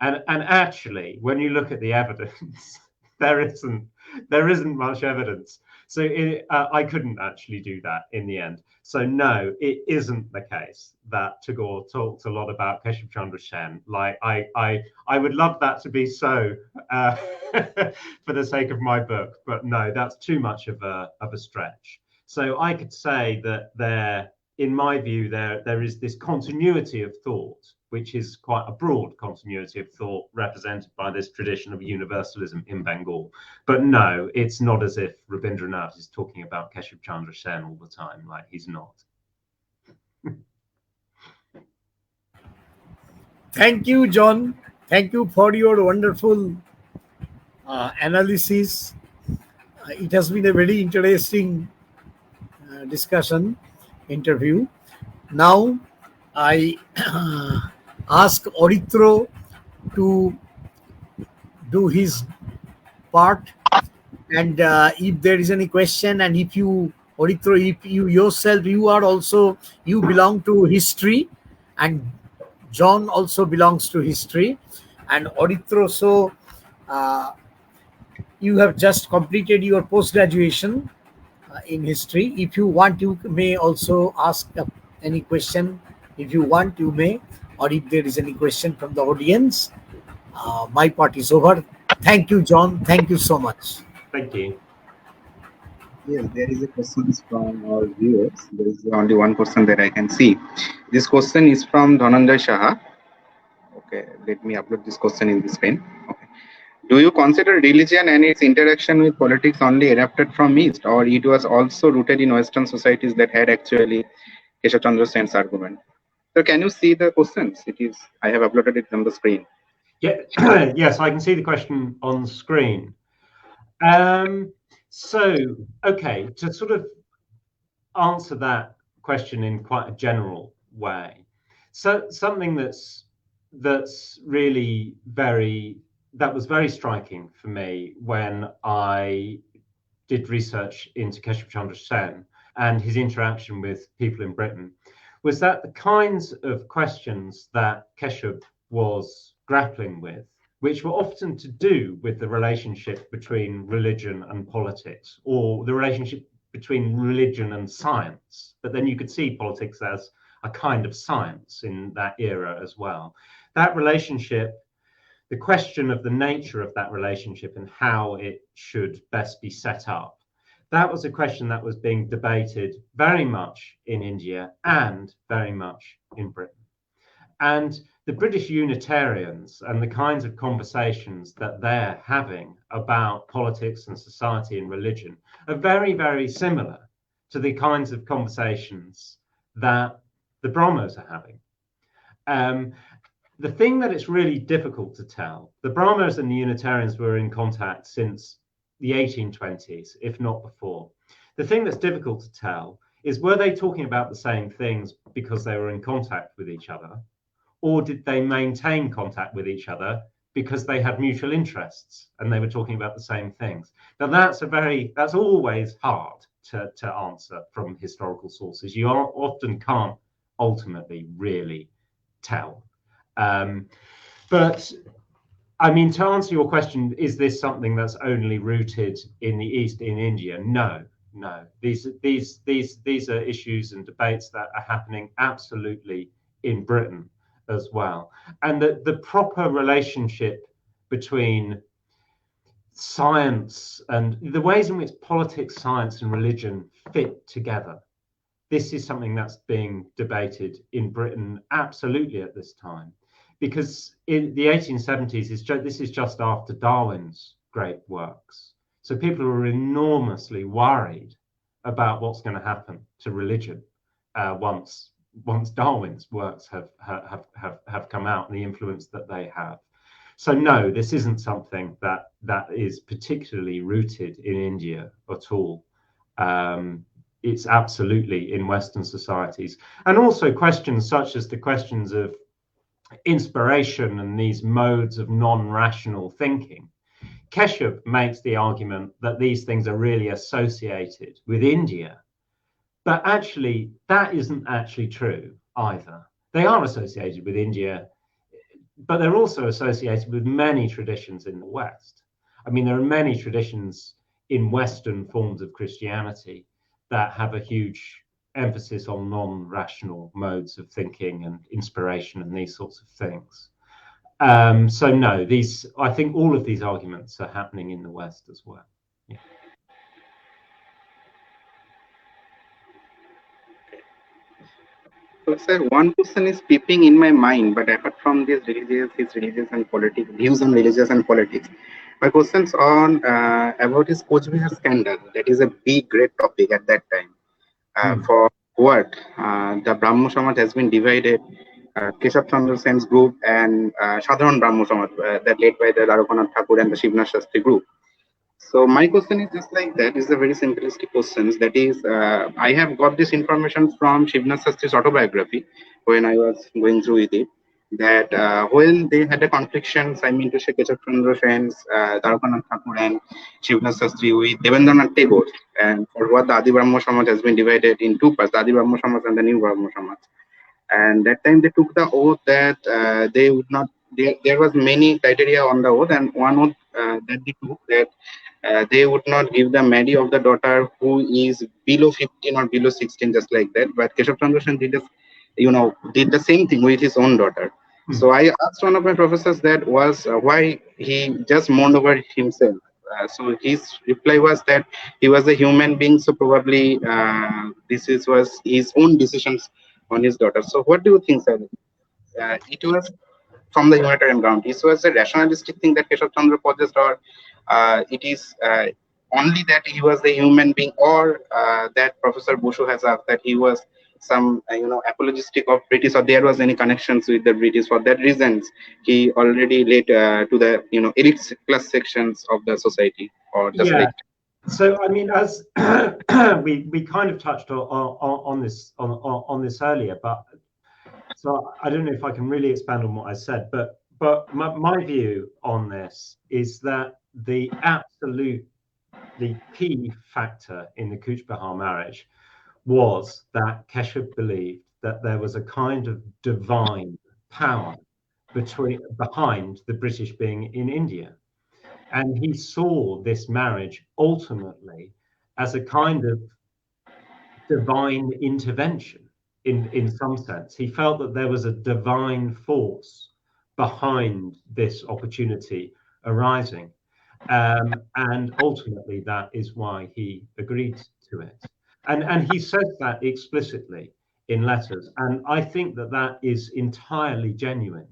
And actually, when you look at the evidence, there isn't much evidence. So I couldn't actually do that in the end. So no, it isn't the case that Tagore talked a lot about Keshav Chandra Sen. Like I would love that to be so for the sake of my book, but no, that's too much of a stretch. So I could say that in my view, there is this continuity of thought, which is quite a broad continuity of thought represented by this tradition of universalism in Bengal. But no, it's not as if Rabindranath is talking about Keshav Chandra Sen all the time. Like, he's not. Thank you, John. Thank you for your wonderful analysis. It has been a very interesting discussion, interview. Now, I ask Orithro to do his part, and if there is any question, and if you, Orithro, if you yourself, you are also, you belong to history, and John also belongs to history, and Orithro, so uh, you have just completed your post graduation in history. If you want, you may also ask any question. If you want, you may, or if there is any question from the audience, my part is over. Thank you, John. Thank you so much. Thank you. Yes, there is a question from our viewers. There is only one question that I can see. This question is from Dhananjay Shaha. Okay, let me upload this question in this pen. Okay. Do you consider religion and its interaction with politics only adapted from East, or it was also rooted in Western societies that had actually Keshav Chandra Sen's argument? So can you see the questions? It is, I have uploaded it on the screen. Yeah, yes, I can see the question on screen. So, okay, to sort of answer that question in quite a general way. So something that's really that was very striking for me when I did research into Keshav Chandra Sen and his interaction with people in Britain was that the kinds of questions that Keshav was grappling with, which were often to do with the relationship between religion and politics, or the relationship between religion and science. But then you could see politics as a kind of science in that era as well. That relationship, the question of the nature of that relationship and how it should best be set up, that was a question that was being debated very much in India and very much in Britain. And the British Unitarians and the kinds of conversations that they're having about politics and society and religion are very, very similar to the kinds of conversations that the Brahmos are having. The thing that it's really difficult to tell, the Brahmos and the Unitarians were in contact since the 1820s, if not before. The thing that's difficult to tell is, were they talking about the same things because they were in contact with each other? Or did they maintain contact with each other because they had mutual interests and they were talking about the same things? Now that's always hard to answer from historical sources. You often can't ultimately really tell. But I mean, to answer your question, is this something that's only rooted in the East, in India? No. These are issues and debates that are happening absolutely in Britain as well. And the proper relationship between science and the ways in which politics, science, and religion fit together, this is something that's being debated in Britain absolutely at this time. Because in the 1870s, this is just after Darwin's great works. So people are enormously worried about what's going to happen to religion once Darwin's works have come out and the influence that they have. So no, this isn't something that is particularly rooted in India at all. It's absolutely in Western societies. And also questions such as the questions of inspiration and these modes of non-rational thinking. Keshav makes the argument that these things are really associated with India, but actually that isn't actually true either. They are associated with India, but they're also associated with many traditions in the West. I mean, there are many traditions in Western forms of Christianity that have a huge emphasis on non-rational modes of thinking and inspiration and these sorts of things. So no, I think all of these arguments are happening in the West as well. Yeah. So, sir, one question is peeping in my mind, but apart from this his religious and politics, views on religious and politics, my questions on about his Coach Behar scandal. That is a big, great topic at that time. For what the Brahmo Samaj has been divided, Keshav Chandra Sen's group and Sadharan Brahmo Samaj, that led by the Larupanath Thakur and the Shivnath Shastri group. So my question is just like that. It's a very simplistic question. That is, I have got this information from Shivnath Shastri's autobiography when I was going through with it. That when they had a conflictions, I mean to say Keshav Chandra Sen's, Dwarkanath Thakur and Shivnath Shastri with Devendranath Tagore, and for what the Adi Brahmo Samaj has been divided in two parts, the Adi Brahmo Samaj and the New Brahmo Samaj. And that time they took the oath that they would not. There was many criteria on the oath, and one oath that they took that they would not give the marry of the daughter who is below 15 or below 16, just like that. But Keshav Chandra Sen did, did the same thing with his own daughter. So I asked one of my professors that was why he just mourned over himself. So his reply was that he was a human being, so probably was his own decisions on his daughter. So what do you think, sir? It was from the humanitarian ground. This was a rationalistic thing that Keshav Chandra possessed, or it is only that he was a human being, or that Professor Basu has asked that he was some apologistic of British, or there was any connections with the British. For that reasons, he already led to the elite class sections of the society, or just Yeah. like. So I mean, as we kind of touched on this earlier, but so I don't know if I can really expand on what I said, but my view on this is that the key factor in the Cooch Behar marriage was that Keshav believed that there was a kind of divine power behind the British being in India. And he saw this marriage ultimately as a kind of divine intervention in some sense. He felt that there was a divine force behind this opportunity arising. And ultimately, that is why he agreed to it. And he says that explicitly in letters. And I think that that is entirely genuine.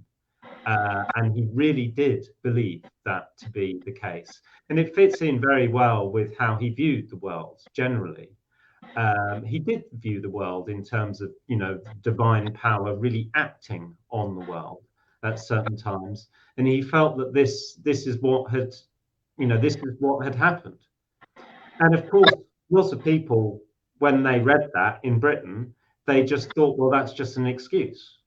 And he really did believe that to be the case. And it fits in very well with how he viewed the world generally. He did view the world in terms of, divine power really acting on the world at certain times. And he felt that this is what had happened. And of course, lots of people, when they read that in Britain, they just thought, well, that's just an excuse.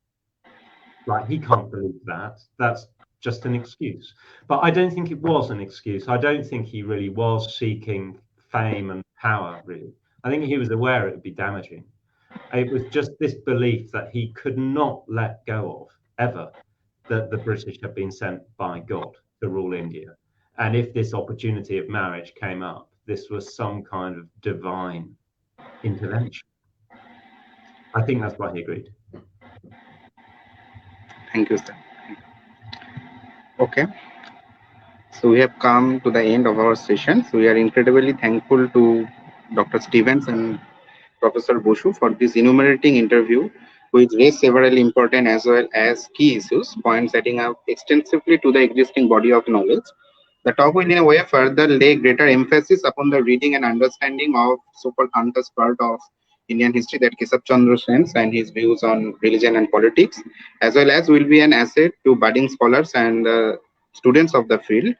Like, he can't believe that. That's just an excuse. But I don't think it was an excuse. I don't think he really was seeking fame and power, really. I think he was aware it would be damaging. It was just this belief that he could not let go of, ever, that the British had been sent by God to rule India. And if this opportunity of marriage came up, this was some kind of divine intervention. I think that's why he agreed. Thank you, sir. Okay. So we have come to the end of our session. So we are incredibly thankful to Dr. Stevens and Professor Basu for this enumerating interview, which raised several important as well as key issues, points setting up extensively to the existing body of knowledge. The talk will in a way further lay greater emphasis upon the reading and understanding of so-called untouched part of Indian history, that Keshav Chandra Sen and his views on religion and politics, as well as will be an asset to budding scholars and students of the field.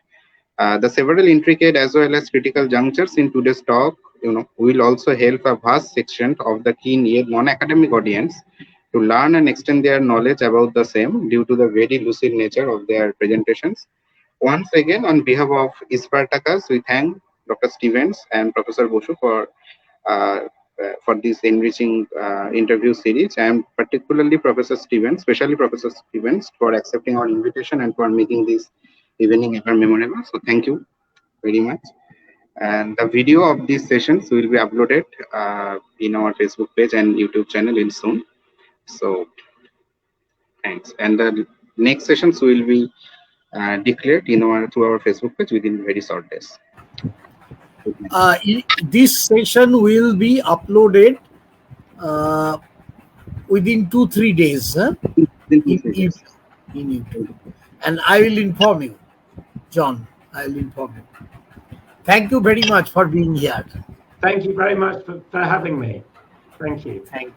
The several intricate as well as critical junctures in today's talk, will also help a vast section of the keen yet non-academic audience to learn and extend their knowledge about the same due to the very lucid nature of their presentations. Once again, on behalf of Spartacus, we thank Dr. Stevens and Professor Basu uh, for this enriching interview series, and particularly Professor Stevens, especially Professor Stevens, for accepting our invitation and for making this evening ever memorable. So thank you very much. And the video of these sessions will be uploaded in our Facebook page and YouTube channel in soon. So thanks. And the next sessions will be declared through our Facebook page within very short days. This session will be uploaded within 2-3 days, huh? in YouTube. And I will inform you, John. I will inform you. Thank you very much for being here. Thank you very much for having me. Thank you. Thank you.